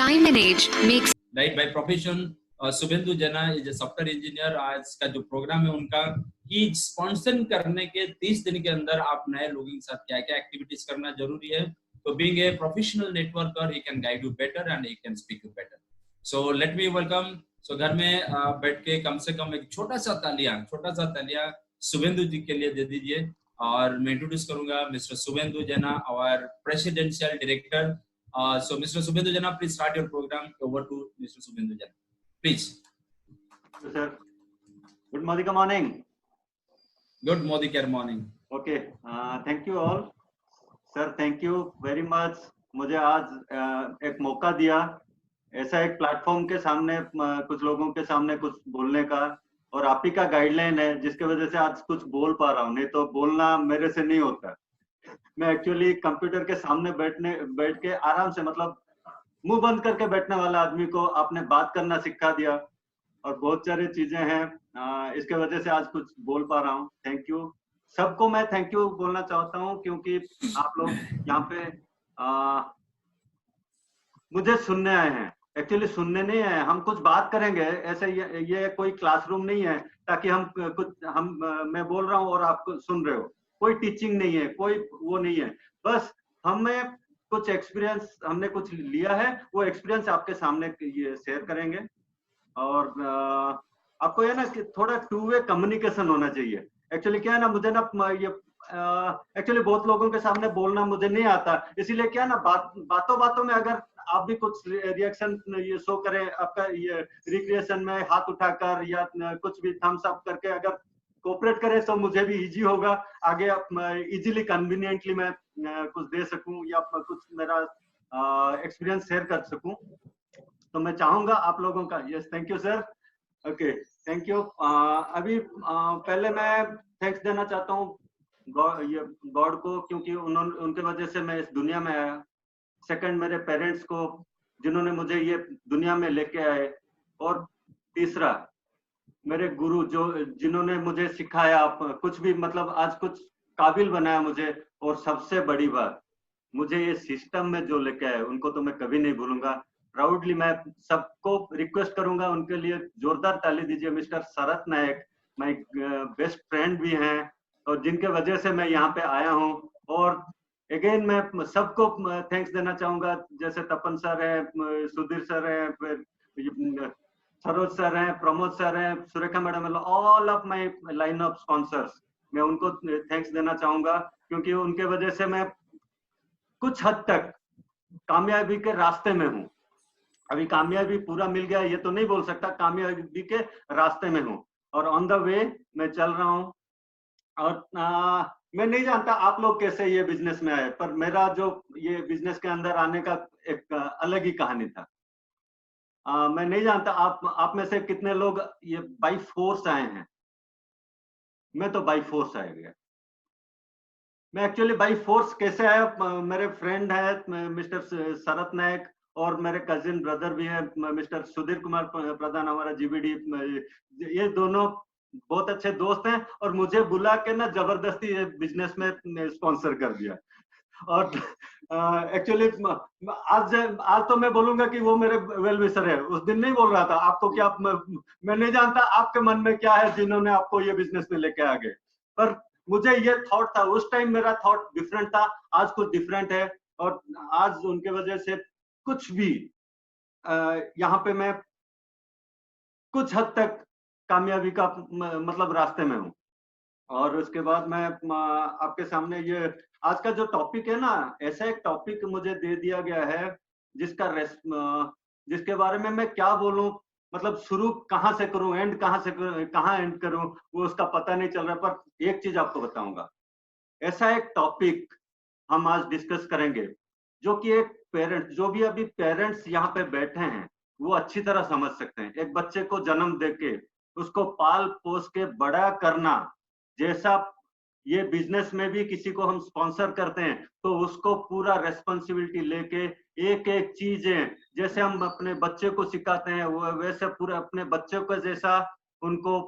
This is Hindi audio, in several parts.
time and age makes right by profession Suvendu जना इज सॉफ्टवेयर इंजीनियर। आज का जो प्रोग्राम है उनका कि स्पॉन्सर करने के 30 दिन के अंदर आप नए लोगों के साथ क्या क्या एक्टिविटीज करना जरूरी है। तो being a professional networker he can guide you better and he can speak you better. So let me welcome. So घर में बैठ के कम से कम एक छोटा सा तालियां शुभेंदु जी के लिए दे दीजिए। और मैं इंट्रोड्यूस करूंगा mister Shubhendu Jana, our presidential director. So Mr. Subhendu Jana, please start your program. Over to Mr. Subhendu Jana, please. Yes, sir. Good morning. Good morning. Okay. Thank you all. Sir, thank you very much. मुझे आज एक मौका दिया ऐसा एक प्लेटफॉर्म के सामने कुछ लोगों के सामने कुछ बोलने का, और आप ही का गाइडलाइन है जिसके वजह से आज कुछ बोल पा रहा हूँ, नहीं तो बोलना मेरे से नहीं होता। मैं एक्चुअली कंप्यूटर के सामने बैठ के आराम से, मतलब मुंह बंद करके बैठने वाला आदमी को आपने बात करना सिखा दिया, और बहुत सारी चीजें हैं इसके वजह से आज कुछ बोल पा रहा हूँ। थैंक यू सबको, मैं थैंक यू बोलना चाहता हूँ क्योंकि आप लोग यहाँ पे मुझे सुनने आए हैं। एक्चुअली सुनने नहीं आए, हम कुछ बात करेंगे ऐसे, ये कोई क्लासरूम नहीं है ताकि मैं बोल रहा हूँ और आप सुन रहे हो। कोई टीचिंग नहीं है, कोई वो नहीं है, बस हमें कुछ एक्सपीरियंस हमने कुछ लिया है, वो एक्सपीरियंस आपके सामने ये शेयर करेंगे। और आपको ये ना कि थोड़ा टू वे कम्युनिकेशन होना चाहिए। एक्चुअली क्या है ना, मुझे ना ये एक्चुअली बहुत लोगों के सामने बोलना मुझे नहीं आता, इसीलिए क्या है ना, बातों में अगर आप भी कुछ रिएक्शन ये शो करें, आपका ये रिक्रिएशन में हाथ उठाकर या कुछ भी थम्स अप करके अगर कोऑपरेट करें तो मुझे भी इजी होगा, आगे इजीली कन्वीनियंटली मैं कुछ दे सकूं या कुछ मेरा एक्सपीरियंस शेयर कर सकूं। तो मैं चाहूंगा आप लोगों का। Yes, thank you sir. Okay, thank you. अभी पहले मैं थैंक्स देना चाहता हूँ गॉड को, क्योंकि उनके वजह से मैं इस दुनिया में आया। सेकंड, मेरे पेरेंट्स को जिन्होंने मुझे ये दुनिया में लेके आए, और तीसरा मेरे गुरु जिन्होंने मुझे सिखाया कुछ भी, मतलब आज कुछ काबिल बनाया मुझे। और सबसे बड़ी बात, मुझे ये सिस्टम में जो लेके आए उनको तो मैं कभी नहीं भूलूंगा। प्राउडली मैं सबको रिक्वेस्ट करूंगा, उनके लिए जोरदार ताली दीजिए। Mister Sharat Nayak my best friend भी हैं, और जिनके वजह से मैं यहाँ पे आया हूँ। और अगेन मैं सबको थैंक्स देना चाहूंगा, जैसे तपन सर है, सुधीर सर है, फिर सरोज सर हैं, प्रमोद सर हैं, Surekha madam, all of my line of sponsors, मैं उनको थैंक्स देना चाहूंगा, क्योंकि उनके वजह से मैं कुछ हद तक कामयाबी के रास्ते में हूँ। अभी कामयाबी पूरा मिल गया ये तो नहीं बोल सकता, कामयाबी के रास्ते में हूँ और ऑन द वे मैं चल रहा हूँ। और मैं नहीं जानता आप लोग कैसे ये बिजनेस में आए, पर मेरा जो ये बिजनेस के अंदर आने का एक अलग ही कहानी था। मैं नहीं जानता आप में से कितने लोग ये बाई फोर्स आए हैं। मैं तो बाई फोर्स आया गया। मैं एक्चुअली बाई फोर्स कैसे आया, मेरे फ्रेंड है मिस्टर शरत नायक, और मेरे कजिन ब्रदर भी है मिस्टर सुधीर कुमार प्रधान, हमारा जीबीडी। ये दोनों बहुत अच्छे दोस्त हैं, और मुझे बुला के ना जबरदस्ती ये बिजनेस में स्पॉन्सर कर दिया। और एक्चुअली आज तो मैं बोलूंगा कि वो मेरे वेल विशर है, उस दिन नहीं बोल रहा था आपको क्या। मैं नहीं जानता आपके मन में क्या है जिन्होंने आपको ये बिजनेस में लेके आ गए, पर मुझे ये थॉट था उस टाइम, मेरा थॉट डिफरेंट था, आज कुछ डिफरेंट है। और आज उनके वजह से कुछ भी यहाँ पे मैं कुछ हद तक कामयाबी का मतलब रास्ते में हूँ। और उसके बाद मैं आपके सामने ये आज का जो टॉपिक है ना, ऐसा एक टॉपिक मुझे दे दिया गया है जिसके बारे में मैं क्या बोलूं, मतलब शुरू कहाँ से करूं, एंड कहाँ एंड करूं, वो उसका पता नहीं चल रहा। पर एक चीज आपको बताऊंगा, ऐसा एक टॉपिक हम आज डिस्कस करेंगे जो कि एक पेरेंट्स, जो भी अभी पेरेंट्स यहाँ पे बैठे हैं वो अच्छी तरह समझ सकते हैं। एक बच्चे को जन्म देके उसको पाल पोस के बड़ा करना, जैसा ये बिजनेस में भी किसी को हम स्पॉन्सर करते हैं तो उसको पूरा रेस्पॉन्सिबिलिटी लेके एक एक चीजें जैसे हम अपने बच्चे को सिखाते हैं वो वैसे पूरे अपने बच्चे को जैसा उनको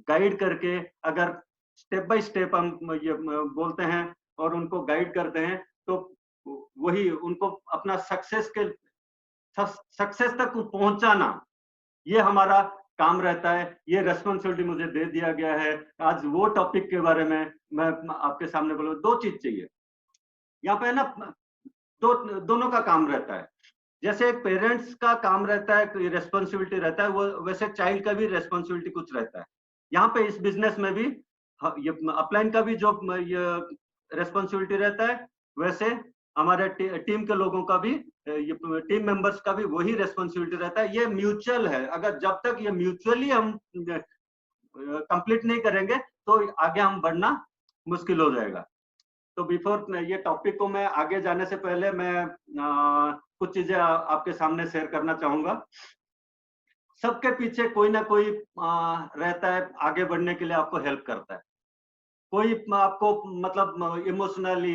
गाइड करके, अगर स्टेप बाय स्टेप हम ये बोलते हैं और उनको गाइड करते हैं तो वही उनको अपना सक्सेस के सक्सेस तक पहुंचाना, ये हमारा काम रहता है। ये रेस्पॉन्सिबिलिटी मुझे दे दिया गया है। आज वो टॉपिक के बारे में मैं आपके सामने बोलूं। दो चीज चाहिए यहाँ पे ना, दोनों का काम रहता है। जैसे एक पेरेंट्स का काम रहता है, रेस्पॉन्सिबिलिटी रहता है, वो वैसे चाइल्ड का भी रेस्पॉन्सिबिलिटी कुछ रहता है। यहाँ पे इस बिजनेस में भी ये अपलाइन का भी जो रेस्पॉन्सिबिलिटी रहता है, वैसे हमारे टीम के लोगों का भी, ये टीम मेंबर्स का भी वही रेस्पॉन्सिबिलिटी रहता है। ये म्यूचुअल है। अगर जब तक ये म्यूचुअली हम कंप्लीट नहीं करेंगे तो आगे हम बढ़ना मुश्किल हो जाएगा। तो बिफोर ये टॉपिक को मैं आगे जाने से पहले मैं कुछ चीजें आपके सामने शेयर करना चाहूंगा। सबके पीछे कोई ना कोई रहता है, आगे बढ़ने के लिए आपको हेल्प करता है। कोई आपको मतलब इमोशनली,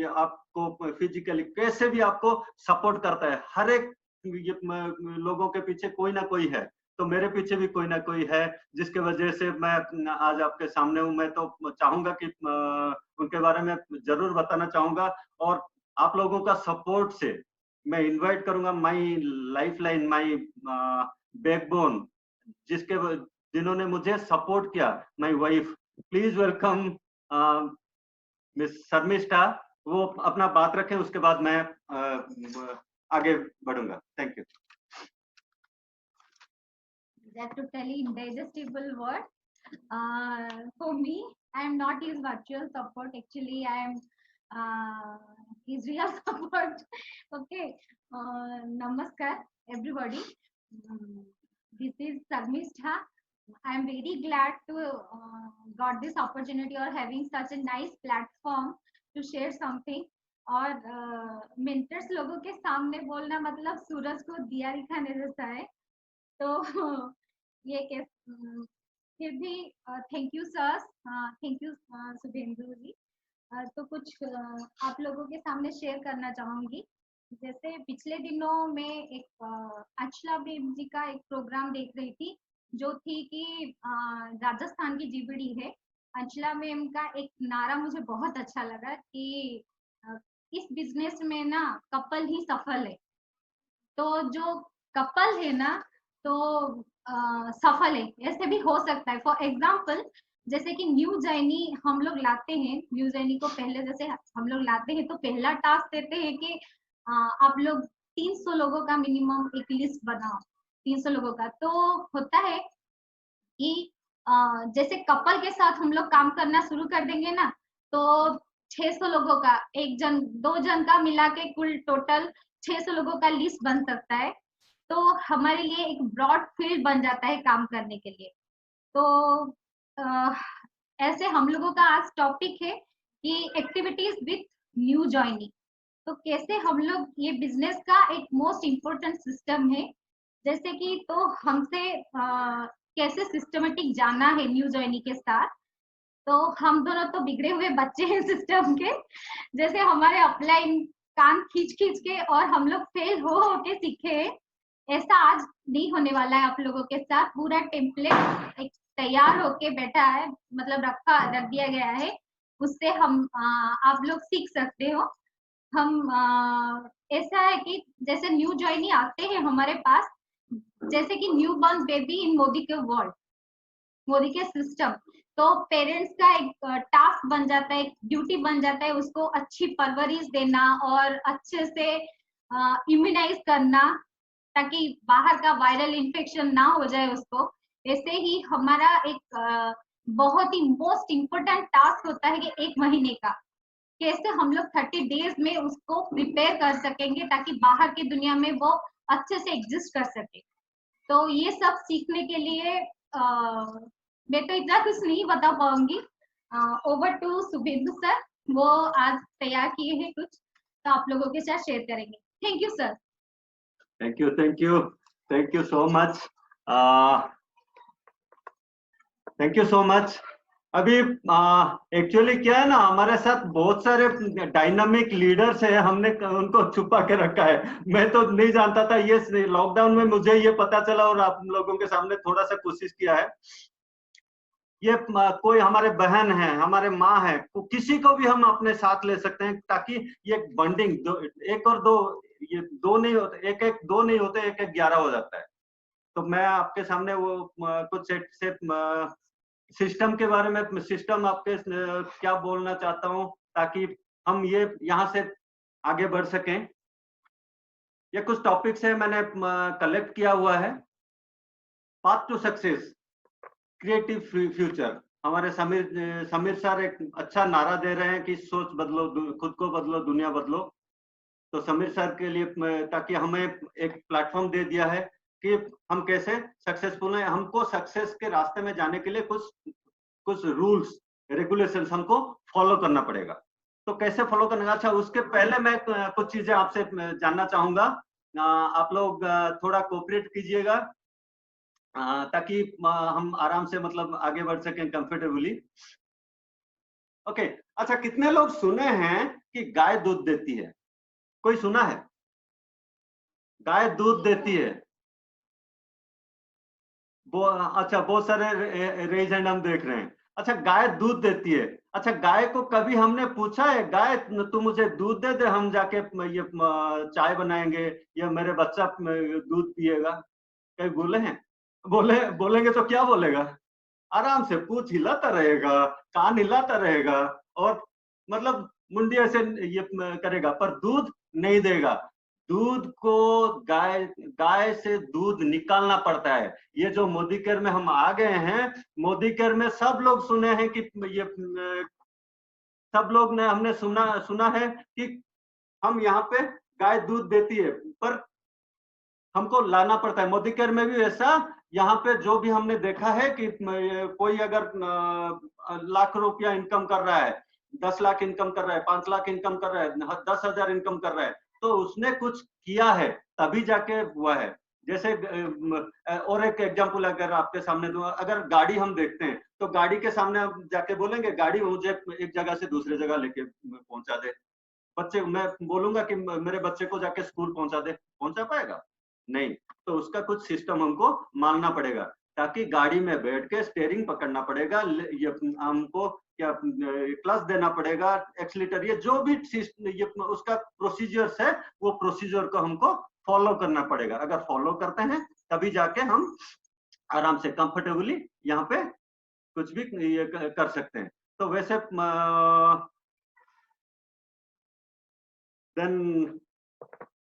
आपको फिजिकली, कैसे भी आपको सपोर्ट करता है। हर एक लोगों के पीछे कोई ना कोई है। तो मेरे पीछे भी कोई ना कोई है, जिसके वजह से मैं आज आपके सामने हूँ। मैं तो चाहूंगा कि उनके बारे में जरूर बताना चाहूंगा। और आप लोगों का सपोर्ट से मैं इनवाइट करूंगा माई लाइफलाइन, माई बैकबोन, जिन्होंने मुझे सपोर्ट किया, my wife. Please welcome miss Sharmishtha. वो अपना बात रखें, उसके बाद मैं आगे बढ़ूंगा। Thank you. That totally indigestible word. For me, I am not his virtual support. Actually, I am his real support. Okay. Namaskar, everybody. This is Sarmishtha. I am very glad to got this opportunity or having such a nice platform to share something. और मेंटर्स लोगों के सामने बोलना मतलब सूरज को दिया दिखाने जैसा है। तो ये फिर भी thank you sir, thank you Shubhendu ji. तो कुछ आप लोगों के सामने शेयर करना चाहूंगी। जैसे पिछले दिनों में एक अंशला मैम जी का एक प्रोग्राम देख रही थी, जो थी कि राजस्थान की जीबीडी है। अंशला मैम का एक नारा मुझे बहुत अच्छा लगा कि इस बिजनेस में ना कपल ही सफल है। तो जो कपल है ना तो सफल है, ऐसे भी हो सकता है। फॉर एग्जाम्पल, जैसे कि न्यू जर्नी हम लोग लाते हैं, न्यू जर्नी को पहले जैसे हम लोग लाते हैं तो पहला टास्क देते हैं कि आप लोग 300 लोगों का मिनिमम एक लिस्ट बनाओ, 300 लोगों का। तो होता है कि जैसे कपल के साथ हम लोग काम करना शुरू कर देंगे ना, तो 600 लोगों का, एक जन 2 जन का मिला के कुल टोटल 600 लोगों का लिस्ट बन सकता है। तो हमारे लिए एक ब्रॉड फील्ड बन जाता है काम करने के लिए। तो ऐसे हम लोगों का आज टॉपिक है कि एक्टिविटीज विथ न्यू जॉइनिंग। तो कैसे हम लोग, ये बिजनेस का एक मोस्ट इम्पोर्टेंट सिस्टम है, जैसे कि तो हमसे कैसे सिस्टमेटिक जाना है न्यू जॉइनिंग के साथ। तो हम दोनों तो बिगड़े हुए बच्चे हैं सिस्टम के, जैसे हमारे अपलाइन कान खींच खींच के और हम लोग फेल हो के सीखे। ऐसा आज नहीं होने वाला है। आप लोगों के साथ पूरा टेम्पलेट एक तैयार होके बैठा है, मतलब रख दिया गया है, उससे हम आप लोग सीख सकते हो। हम ऐसा है कि जैसे न्यू ज्वाइनी आते हैं हमारे पास, जैसे कि new born baby in Modi के वर्ल्ड, मोदी के सिस्टम। तो पेरेंट्स का एक टास्क बन जाता है, एक ड्यूटी बन जाता है, उसको अच्छी परवरिश देना और अच्छे से इम्यूनाइज करना, ताकि बाहर का वायरल इन्फेक्शन ना हो जाए उसको। ऐसे ही हमारा एक बहुत ही मोस्ट इम्पोर्टेंट टास्क होता है कि 1 महीने का कैसे हम लोग 30 डेज में उसको प्रिपेयर कर सकेंगे, ताकि बाहर की दुनिया में वो अच्छे से एग्जिस्ट कर सके। तो ये सब सीखने के लिए मैं तो इतना कुछ नहीं बता पाऊंगी। ओवर टू शुभेंदु सर, वो आज तैयार किए हैं कुछ, तो आप लोगों के साथ शेयर करेंगे। Thank you sir. Thank you, thank you, thank you so much, thank you so much. अभी एक्चुअली क्या है ना, हमारे साथ बहुत सारे डायनामिक लीडर्स हैं, हमने उनको छुपा के रखा है। मैं तो नहीं जानता था, ये लॉकडाउन में मुझे ये पता चला और आप लोगों के सामने थोड़ा सा कोशिश किया है। ये कोई हमारे बहन है, हमारे माँ है, किसी को भी हम अपने साथ ले सकते हैं, ताकि ये बॉन्डिंग, एक और दो ये 2 नहीं होते, एक 2 नहीं होते, एक 11 हो जाता है। तो मैं आपके सामने वो कुछ सेट सिस्टम के बारे में, सिस्टम आपके क्या बोलना चाहता हूँ ताकि हम ये यहाँ से आगे बढ़ सकें। ये कुछ टॉपिक्स है मैंने कलेक्ट किया हुआ है। Path to success, creative future. हमारे समीर सर एक अच्छा नारा दे रहे हैं कि सोच बदलो, खुद को बदलो, दुनिया बदलो। तो समीर सर के लिए ताकि हमें एक प्लेटफॉर्म दे दिया है कि हम कैसे सक्सेसफुल हैं। हमको सक्सेस के रास्ते में जाने के लिए कुछ रूल्स रेगुलेशंस हमको फॉलो करना पड़ेगा। तो कैसे फॉलो करना, अच्छा उसके पहले मैं कुछ चीजें आपसे जानना चाहूंगा। आप लोग थोड़ा कोऑपरेट कीजिएगा ताकि हम आराम से मतलब आगे बढ़ सकें कंफर्टेबली। ओके, अच्छा कितने लोग सुने हैं कि गाय दूध देती है? कोई सुना है? गाय दूध देती है? वो अच्छा, बहुत सारे रेज हैंड हम देख रहे हैं। अच्छा, गाय दूध देती है। अच्छा, गाय को कभी हमने पूछा है, गाय तू मुझे दूध दे दे, हम जाके ये चाय बनाएंगे या मेरे बच्चा दूध पिएगा? कहीं बोले हैं? बोलेंगे तो क्या बोलेगा? आराम से पूछ हिलाता रहेगा, कान हिलाता रहेगा और मतलब मुंडी ऐसे ये करेगा, पर दूध नहीं देगा। दूध को गाय से दूध निकालना पड़ता है। ये जो मोदी केयर में हम आ गए हैं, मोदी केयर में सब लोग सुने हैं कि ये सब लोग ने हमने सुना है कि हम यहाँ पे गाय दूध देती है, पर हमको लाना पड़ता है। मोदी केयर में भी ऐसा, यहाँ पे जो भी हमने देखा है कि कोई अगर लाख रुपया इनकम कर रहा है, 10 लाख इनकम कर रहा है, 5 लाख इनकम कर रहा है, 10,000 इनकम कर रहा है, तो उसने कुछ किया है तभी जाके हुआ है। जैसे और एक एग्जांपल अगर आपके सामने दूं, अगर गाड़ी हम देखते हैं तो गाड़ी के सामने हम जाके बोलेंगे गाड़ी मुझे एक जगह से दूसरे जगह लेके पहुंचा दे। बच्चे, मैं बोलूंगा कि मेरे बच्चे को जाके स्कूल पहुंचा दे, पहुंचा पाएगा? नहीं। तो उसका कुछ सिस्टम हमको मानना पड़ेगा, ताकि गाड़ी में बैठ के स्टेयरिंग पकड़ना पड़ेगा, ये हमको क्या क्लच देना पड़ेगा, एक्सीलेटर, ये जो भी ये उसका प्रोसीजर्स है, वो प्रोसीजर को हमको फॉलो करना पड़ेगा। अगर फॉलो करते हैं तभी जाके हम आराम से कंफर्टेबली यहाँ पे कुछ भी ये कर सकते हैं। तो वैसे देन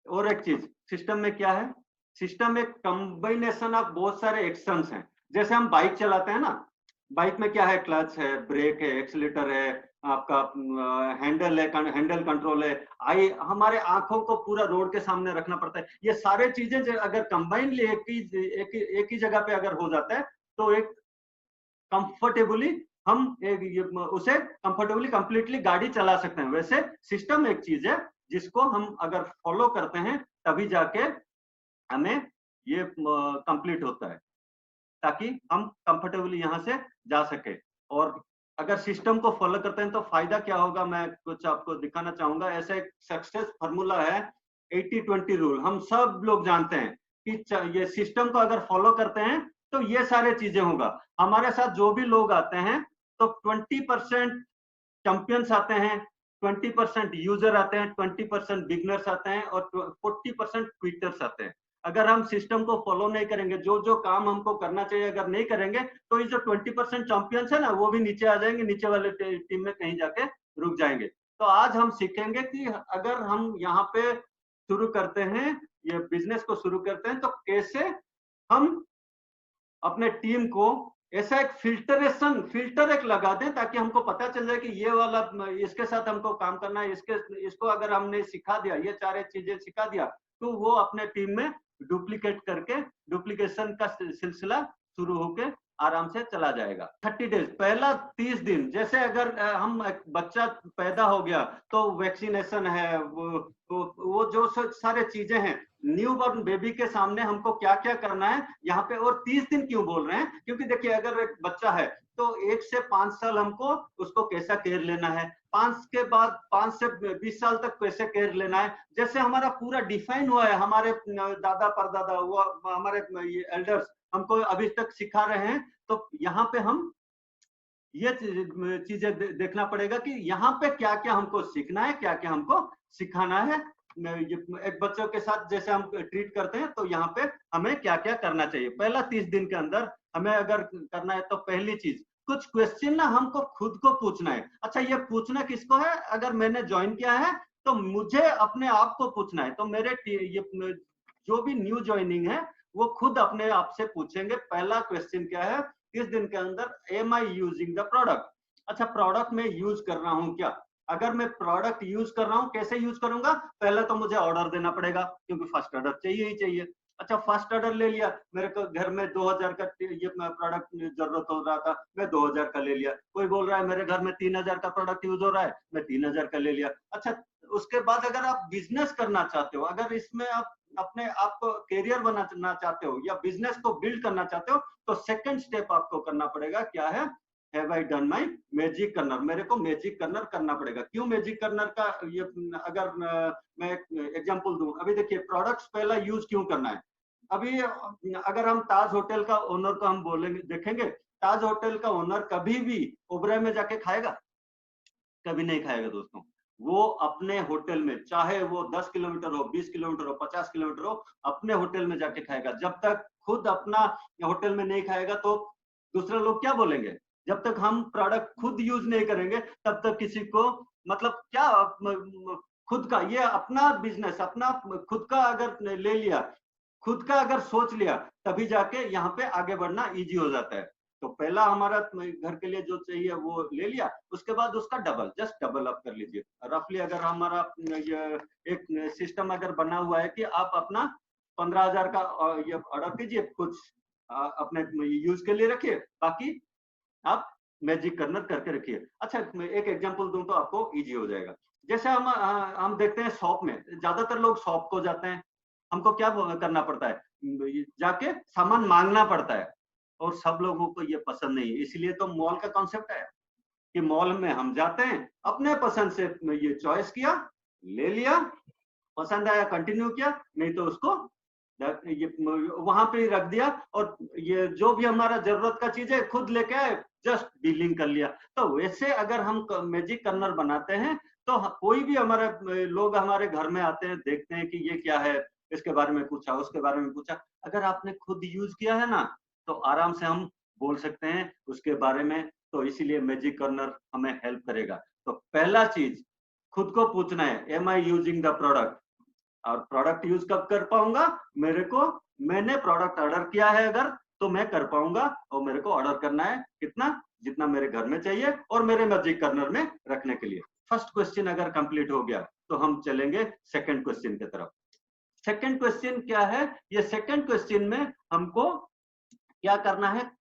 और एक चीज सिस्टम में क्या है, सिस्टम एक कॉम्बिनेशन ऑफ बहुत सारे एक्शंस हैं। जैसे हम बाइक चलाते हैं ना, बाइक में क्या है, क्लच है, ब्रेक है, एक्सीलेटर है, आपका हैंडल है, हैंडल कंट्रोल है, आई हमारे आंखों को पूरा रोड के सामने रखना पड़ता है। ये सारे चीजें अगर कंबाइनली एक ही जगह पे अगर हो जाता है तो एक कंफर्टेबली हम उसे कंफर्टेबली कंप्लीटली गाड़ी चला सकते हैं। वैसे सिस्टम एक चीज है जिसको हम अगर फॉलो करते हैं तभी जाके हमें ये कंप्लीट होता है, ताकि हम कंफर्टेबली यहाँ से जा सके। और अगर सिस्टम को फॉलो करते हैं तो फायदा क्या होगा, मैं कुछ आपको दिखाना चाहूंगा। ऐसे एक सक्सेस फार्मूला है 80-20 रूल, हम सब लोग जानते हैं कि ये सिस्टम को अगर फॉलो करते हैं तो ये सारे चीजें होगा। हमारे साथ जो भी लोग आते हैं तो 20% चैंपियंस आते हैं, 20% यूजर आते हैं, 20% बिगनर्स आते हैं और 40% क्विटर्स आते हैं। अगर हम सिस्टम को फॉलो नहीं करेंगे, जो जो काम हमको करना चाहिए अगर नहीं करेंगे, तो ये जो 20% चैंपियंस है ना, वो भी नीचे आ जाएंगे, नीचे वाले टीम में कहीं जाके रुक जाएंगे। तो आज हम सीखेंगे कि अगर हम यहाँ पे शुरू करते हैं, ये बिजनेस को शुरू करते हैं, तो कैसे हम अपने टीम को ऐसा एक फिल्टर एक लगा दें, ताकि हमको पता चल जाए कि ये वाला इसके साथ हमको काम करना है, इसको अगर हमने सिखा दिया, ये सारे चीजें सिखा दिया, तो वो अपने टीम में डुप्लीकेट करके डुप्लीकेशन का सिलसिला शुरू होके आराम से चला जाएगा। 30 डेज, पहला 30 दिन, जैसे अगर हम एक बच्चा पैदा हो गया तो वैक्सीनेशन है, वो जो सारे चीजें हैं, न्यू बॉर्न बेबी के सामने हमको क्या क्या करना है यहाँ पे। और 30 दिन क्यों बोल रहे हैं, क्योंकि देखिए अगर एक बच्चा है तो 1 से 5 साल हमको उसको कैसा केयर लेना है, 5 के बाद 5 से 20 साल तक कैसे केयर लेना है, जैसे हमारा पूरा डिफाइन हुआ है। हमारे दादा परदादा, वो हमारे एल्डर्स हमको अभी तक सिखा रहे हैं। तो यहाँ पे हम ये चीजें देखना पड़ेगा कि यहाँ पे क्या क्या हमको सीखना है, क्या क्या हमको सिखाना है। एक बच्चों के साथ जैसे हम ट्रीट करते हैं, तो यहाँ पे हमें क्या क्या करना चाहिए। पहला 30 दिन के अंदर हमें अगर करना है तो पहली चीज, कुछ क्वेश्चन ना हमको खुद को पूछना है। अच्छा, ये पूछना किसको है? अगर मैंने ज्वाइन किया है तो मुझे अपने आप को पूछना है। तो मेरे ये जो भी न्यू ज्वाइनिंग है वो खुद अपने आप से पूछेंगे। पहला क्वेश्चन क्या है 30 दिन के अंदर, am I using the product. अच्छा, प्रोडक्ट में यूज कर रहा हूँ क्या? अगर मैं प्रोडक्ट यूज कर रहा हूँ, कैसे यूज करूंगा? पहले तो मुझे ऑर्डर देना पड़ेगा, क्योंकि फर्स्ट ऑर्डर चाहिए ही चाहिए। अच्छा, फर्स्ट ऑर्डर ले लिया, मेरे को घर में 2000 का ये प्रोडक्ट जरूरत हो रहा था, मैं 2000 का ले लिया। कोई बोल रहा है मेरे घर में 3000 का प्रोडक्ट यूज हो रहा है, मैं 3000 का ले लिया। अच्छा, उसके बाद अगर आप बिजनेस करना चाहते हो, अगर इसमें आप अपने आप को कैरियर बनाना चाहते हो या बिजनेस को बिल्ड करना चाहते हो, तो सेकंड स्टेप आपको करना पड़ेगा। क्या है? Have I done my magic corner. मेरे को मैजिक कर्नर करना पड़ेगा। क्यों मैजिक कर्नर का ये, अगर मैं एग्जांपल दूं, अभी देखिए प्रोडक्ट्स पहला यूज क्यों करना है। अभी अगर हम ताज होटल का ओनर को हम बोलेंगे, देखेंगे ताज होटल का ओनर कभी भी ओबराय में जाके खाएगा? कभी नहीं खाएगा दोस्तों। वो अपने होटल में, चाहे वो 10 किलोमीटर हो, 20 किलोमीटर हो, 50 किलोमीटर हो, अपने होटल में जाके खाएगा। जब तक खुद अपना होटल में नहीं खाएगा तो दूसरे लोग क्या बोलेंगे? जब तक हम प्रोडक्ट खुद यूज नहीं करेंगे तब तक किसी को, मतलब क्या, खुद का ये अपना बिजनेस, अपना खुद का अगर ले लिया, खुद का अगर सोच लिया, तभी जाके यहाँ पे आगे बढ़ना इजी हो जाता है। तो पहला हमारा घर के लिए जो चाहिए वो ले लिया, उसके बाद उसका डबल, जस्ट डबल अप कर लीजिए। रफली अगर हमारा ये एक सिस्टम अगर बना हुआ है कि आप अपना 15,000 का ये ऑर्डर कीजिए, कुछ अपने यूज के लिए रखिए, बाकी आप मैजिक कर्नर करके रखिए। अच्छा, एक एग्जांपल दूं तो आपको इजी हो जाएगा। जैसे हम देखते हैं शॉप में, ज्यादातर लोग शॉप को जाते हैं, हमको क्या करना पड़ता है? जाके सामान मांगना पड़ता है, और सब लोगों को ये पसंद नहीं है। इसलिए तो मॉल का कॉन्सेप्ट है कि मॉल में हम जाते हैं, अपने पसंद से ये चॉइस किया, ले लिया, पसंद आया कंटिन्यू किया, नहीं तो उसको ये वहां पे ही रख दिया, और ये जो भी हमारा जरूरत का चीज है खुद लेके आए, जस्ट डीलिंग कर लिया। तो वैसे अगर हम मैजिक कर्नर बनाते हैं तो कोई भी हमारे लोग हमारे घर में आते हैं, देखते हैं कि ये क्या है, इसके बारे में पूछा, उसके बारे में पूछा, अगर आपने खुद यूज किया है ना तो आराम से हम बोल सकते हैं उसके बारे में। तो इसीलिए मैजिक कर्नर हमें हेल्प करेगा। तो पहला चीज खुद को पूछना है, am I using the product. और प्रोडक्ट यूज कब कर पाऊंगा? मैंने प्रोडक्ट ऑर्डर किया है अगर, तो मैं कर पाऊंगा। और मेरे को ऑर्डर करना है कितना? जितना मेरे घर में चाहिए और मेरे मैजिक कर्नर में रखने के लिए। फर्स्ट क्वेश्चन अगर कंप्लीट हो गया तो हम चलेंगे सेकंड क्वेश्चन की तरफ। सेकंड क्वेश्चन क्या है? ये सेकंड क्वेश्चन में हमको क्या करना है?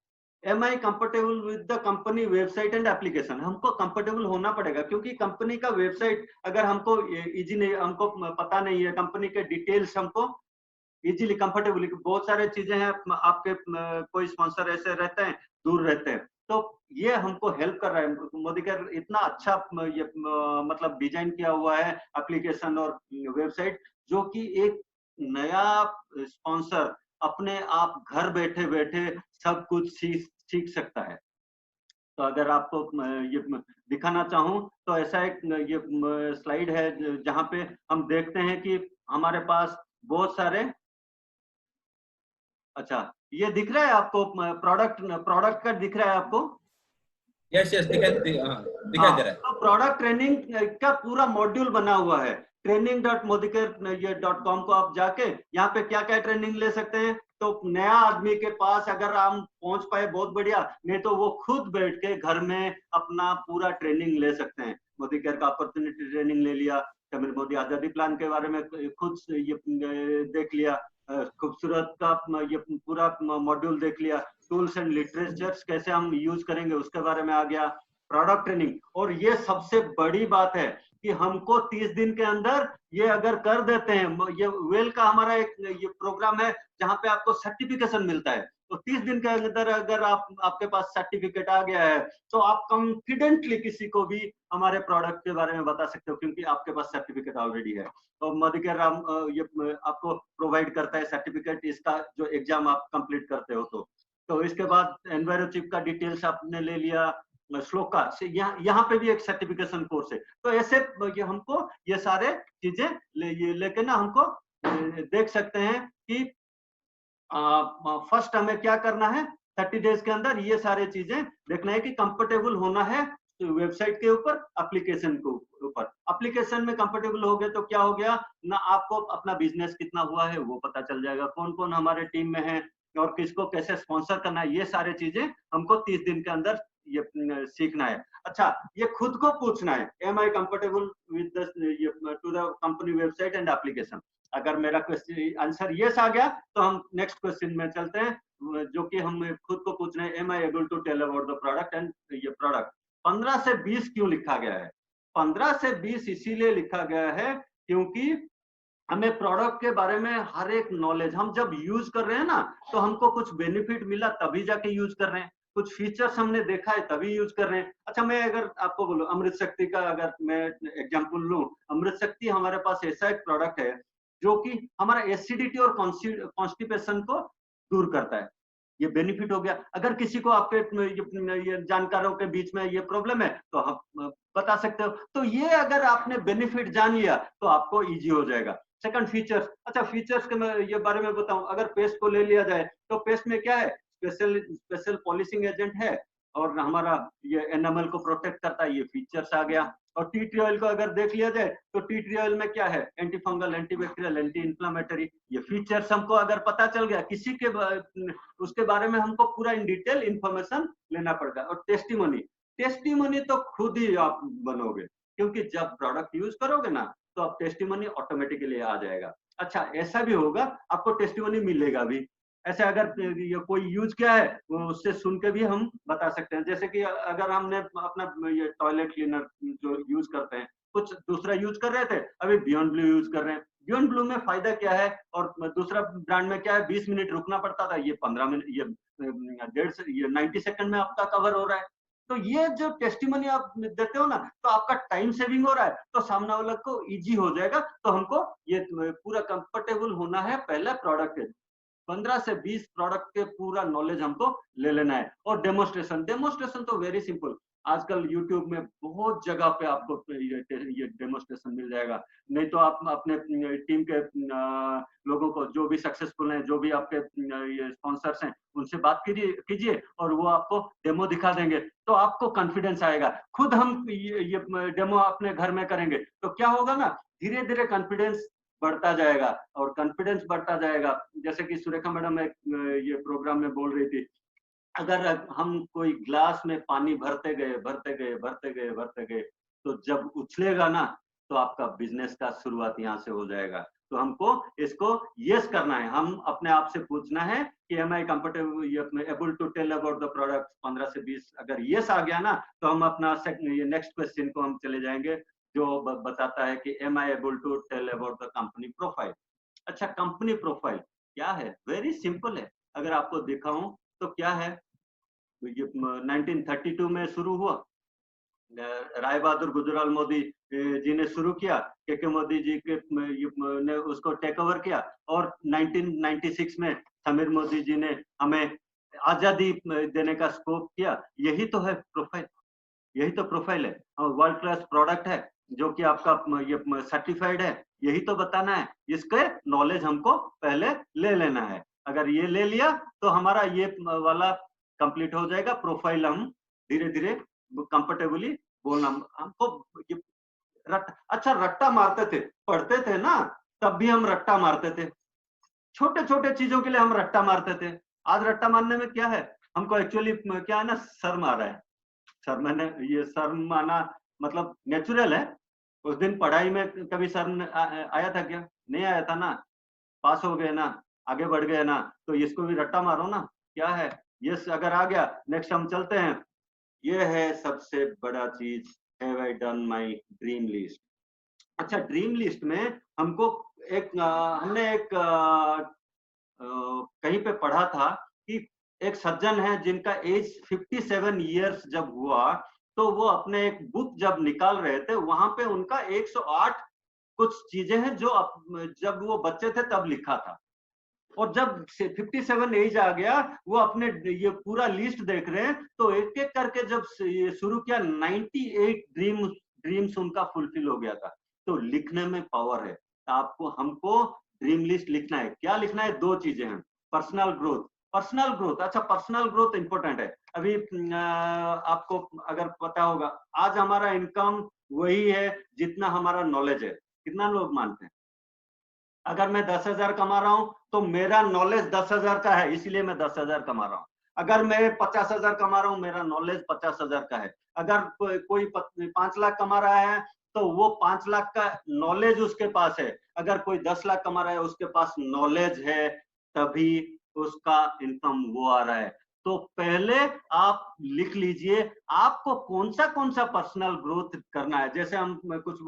Am I comfortable with the company website and application. हमको कंफर्टेबल होना पड़ेगा, क्योंकि कंपनी का वेबसाइट अगर हमको इजी नहीं, हमको पता नहीं है, कंपनी के डिटेल्स हमको इजीली कंफर्टेबली, बहुत सारे चीजें हैं आपके, कोई स्पॉन्सर ऐसे रहते हैं, दूर रहते हैं, तो ये हमको हेल्प कर रहा है। मोदी केयर इतना अच्छा ये मतलब डिजाइन किया हुआ है एप्लीकेशन और वेबसाइट, जो कि एक नया स्पॉन्सर अपने आप घर बैठे बैठे सब कुछ सीख सकता है। तो अगर आपको ये दिखाना चाहूं तो ऐसा एक ये स्लाइड है जहां पे हम देखते हैं कि हमारे पास बहुत सारे, अच्छा ये दिख रहा है आपको? प्रोडक्ट का दिख रहा है आपको? यस यस, दिखाई दे रहा है। तो प्रोडक्ट ट्रेनिंग का पूरा मॉड्यूल बना हुआ है। training.modicare.com को आप जाके यहाँ पे क्या क्या ट्रेनिंग ले सकते हैं। तो नया आदमी के पास अगर हम पहुंच पाए बहुत बढ़िया, नहीं तो वो खुद बैठ के घर में अपना पूरा ट्रेनिंग ले सकते हैं। मोदी केयर का अपॉर्चुनिटी ट्रेनिंग ले लिया, तमिल मोदी आजादी प्लान के बारे में खुद ये देख लिया, खूबसूरत का ये पूरा मॉड्यूल देख लिया, टूल्स एंड लिटरेचर्स कैसे हम यूज करेंगे उसके बारे में आ गया, प्रोडक्ट ट्रेनिंग। और ये सबसे बड़ी बात है कि हमको 30 दिन के अंदर ये अगर कर देते हैं, ये वेल का हमारा एक ये प्रोग्राम है जहाँ पे आपको सर्टिफिकेशन मिलता है। तो 30 दिन के अंदर अगर आपके पास सर्टिफिकेट आ गया है तो आप कॉन्फिडेंटली किसी को भी हमारे प्रोडक्ट के बारे में बता सकते हो, क्योंकि आपके पास सर्टिफिकेट ऑलरेडी है। तो मोदी केयर ये आपको प्रोवाइड करता है सर्टिफिकेट, इसका जो एग्जाम आप कंप्लीट करते हो। तो इसके बाद एनवायरो चिप का डिटेल्स आपने ले लिया, श्लोका से यहाँ पे भी एक सर्टिफिकेशन कोर्स है। तो ऐसे हमको ये सारे चीजें लेके ना हमको देख सकते हैं कि फर्स्ट हमें क्या करना है, 30 डेज के अंदर ये सारे चीजें देखना है कि कंफर्टेबल होना है वेबसाइट के ऊपर, एप्लीकेशन के ऊपर। एप्लीकेशन में कंफर्टेबल हो गए तो क्या हो गया ना, आपको अपना बिजनेस कितना हुआ है वो पता चल जाएगा, कौन कौन हमारे टीम में है और किसको कैसे स्पॉन्सर करना है, ये सारे चीजें हमको 30 दिन के अंदर ये सीखना है। अच्छा, ये खुद को पूछना है, am I comfortable with to the company website and application. अगर मेरा क्वेश्चन आंसर यस आ गया तो हम नेक्स्ट क्वेश्चन में चलते हैं, जो कि हम खुद को पूछ रहे हैं, am I able to tell about the product and ये प्रोडक्ट। 15 से 20 क्यों लिखा गया है? 15 से 20 इसीलिए लिखा गया है क्योंकि हमें प्रोडक्ट के बारे में हर एक नॉलेज, हम जब यूज कर रहे हैं ना तो हमको कुछ बेनिफिट मिला तभी जाके यूज कर रहे हैं, कुछ फीचर्स हमने देखा है तभी यूज कर रहे हैं। अच्छा, मैं अगर आपको बोलूं अमृत शक्ति का अगर मैं एग्जांपल लूं, अमृत शक्ति हमारे पास ऐसा एक प्रोडक्ट है जो कि हमारा एसिडिटी और कॉन्स्टिपेशन को दूर करता है। ये बेनिफिट हो गया। अगर किसी को आपके ये जानकारों के बीच में ये प्रॉब्लम है तो आप बता सकते हो। तो ये अगर आपने बेनिफिट जान लिया तो आपको इजी हो जाएगा। Second, features. अच्छा, फीचर्स के मैं ये बारे में बताऊं, अगर पेस्ट को ले लिया जाए तो पेस्ट में क्या है, स्पेशल पॉलिशिंग एजेंट है और हमारा ये एनामल को प्रोटेक्ट करता है, ये फीचर्स आ गया। और टी ट्री ऑयल को अगर देख लिया जाए तो टी ट्री ऑयल में क्या है, anti fungal, anti bacterial, anti inflammatory, ये फीचर्स हमको अगर पता चल गया, किसी के उसके बारे में हमको पूरा इन डिटेल इंफॉर्मेशन लेना पड़ता है। और टेस्टिमोनी, टेस्टिमोनी तो खुद ही आप बनोगे, क्योंकि जब प्रोडक्ट यूज करोगे ना तो आप टेस्टिमोनी ऑटोमेटिकली आ जाएगा। अच्छा, ऐसा भी होगा आपको टेस्टिमोनी मिलेगा भी, ऐसे अगर ये कोई यूज किया है उससे सुन के भी हम बता सकते हैं। जैसे कि अगर हमने अपना ये टॉयलेट क्लीनर जो यूज करते हैं, कुछ दूसरा यूज कर रहे थे, अभी बियॉन्ड ब्लू यूज कर रहे हैं। बियॉन्ड ब्लू में फायदा क्या है और दूसरा ब्रांड में क्या है, 20 मिनट रुकना पड़ता था, ये 15 मिनट, ये 90 सेकंड में आपका कवर हो रहा है। तो ये जो टेस्टिमोनी आप देते हो ना, तो आपका टाइम सेविंग हो रहा है, तो सामने वाले को इजी हो जाएगा। तो हमको ये पूरा कंफर्टेबल होना है पहले प्रोडक्ट, 15 से 20 प्रोडक्ट के पूरा नॉलेज हमको ले लेना है। और डेमोस्ट्रेशन, डेमोस्ट्रेशन तो वेरी सिंपल, आजकल यूट्यूब में बहुत जगह पे आपको ये डेमोस्ट्रेशन मिल जाएगा। नहीं तो आप अपने टीम के लोगों को, जो भी सक्सेसफुल हैं, जो भी आपके ये स्पॉन्सर्स हैं, उनसे बात कीजिए और वो आपको डेमो दिखा देंगे, तो आपको कॉन्फिडेंस आएगा। खुद हम ये डेमो अपने घर में करेंगे तो क्या होगा ना, धीरे धीरे कॉन्फिडेंस बढ़ता जाएगा। और कॉन्फिडेंस बढ़ता जाएगा, जैसे कि सुरेखा मैडम ये प्रोग्राम में बोल रही थी, अगर हम कोई ग्लास में पानी भरते गए तो जब उछलेगा ना तो आपका बिजनेस का शुरुआत यहाँ से हो जाएगा। तो हमको इसको यस करना है, हम अपने आप से पूछना है कि am I comfortable able to tell about the product. 15 से 20 अगर यस आ गया ना तो हम अपना नेक्स्ट क्वेश्चन को हम चले जाएंगे, जो बताता है कि am I able to tell about the company profile. अच्छा, कंपनी प्रोफाइल क्या है? वेरी सिंपल है। अगर आपको दिखाऊं तो क्या है, ये 1932 में शुरू हुआ, राय बहादुर गुजराल मोदी जी ने शुरू किया, के मोदी जी के ने उसको टेक ओवर किया, और 1996 में समीर मोदी जी ने हमें आजादी देने का स्कोप किया। यही तो है प्रोफाइल, यही तो प्रोफाइल है। वर्ल्ड क्लास प्रोडक्ट है जो कि आपका ये सर्टिफाइड है, यही तो बताना है। इसके नॉलेज हमको पहले ले लेना है। अगर ये ले लिया तो हमारा ये वाला कंप्लीट हो जाएगा। प्रोफाइल हम धीरे धीरे कंफर्टेबली बोलना हमको। अच्छा, रट्टा मारते थे, पढ़ते थे ना, तब भी हम रट्टा मारते थे, छोटे छोटे चीजों के लिए हम रट्टा मारते थे। आज रट्टा मारने में क्या है, हमको एक्चुअली क्या है ना, शर्म आ रहा है। शर्म, मैंने ये शर्म आना मतलब नेचुरल है। उस दिन पढ़ाई में कभी शर्म आया था क्या? नहीं आया था ना, पास हो गए ना, आगे बढ़ गए ना, तो इसको भी रट्टा मारो ना। क्या है, यस अगर आ गया, नेक्स्ट हम चलते हैं। ये है सबसे बड़ा चीज, have I done my dream list. अच्छा, ड्रीम लिस्ट में हमको हमने एक कहीं पे पढ़ा था कि एक सज्जन है जिनका एज 57 इयर्स जब हुआ, तो वो अपने एक बुक जब निकाल रहे थे, वहां पे उनका 108 कुछ चीजें हैं जो जब वो बच्चे थे तब लिखा था। और जब 57 एज आ गया, वो अपने ये पूरा लिस्ट देख रहे हैं, तो एक एक करके जब ये शुरू किया 98 ड्रीम्स उनका फुलफिल हो गया था। तो लिखने में पावर है। आपको हमको ड्रीम लिस्ट लिखना है। क्या लिखना है? दो चीजें हैं, पर्सनल ग्रोथ। पर्सनल ग्रोथ, अच्छा पर्सनल ग्रोथ इंपॉर्टेंट है। अभी आपको अगर पता होगा, आज हमारा इनकम वही है जितना हमारा नॉलेज है। कितना लोग मानते हैं? अगर मैं 10,000 कमा रहा हूं तो मेरा नॉलेज 10,000 का है, इसलिए मैं 10,000 कमा रहा हूं। अगर मैं 50,000 कमा रहा हूं, मेरा नॉलेज 50,000 का है। अगर कोई 5 लाख कमा रहा है तो वो 5 लाख का नॉलेज उसके पास है। अगर कोई 10 लाख कमा रहा है, उसके पास नॉलेज है, तभी उसका इनकम वो आ रहा है। तो पहले आप लिख लीजिए आपको कौन सा पर्सनल ग्रोथ करना है। जैसे हम कुछ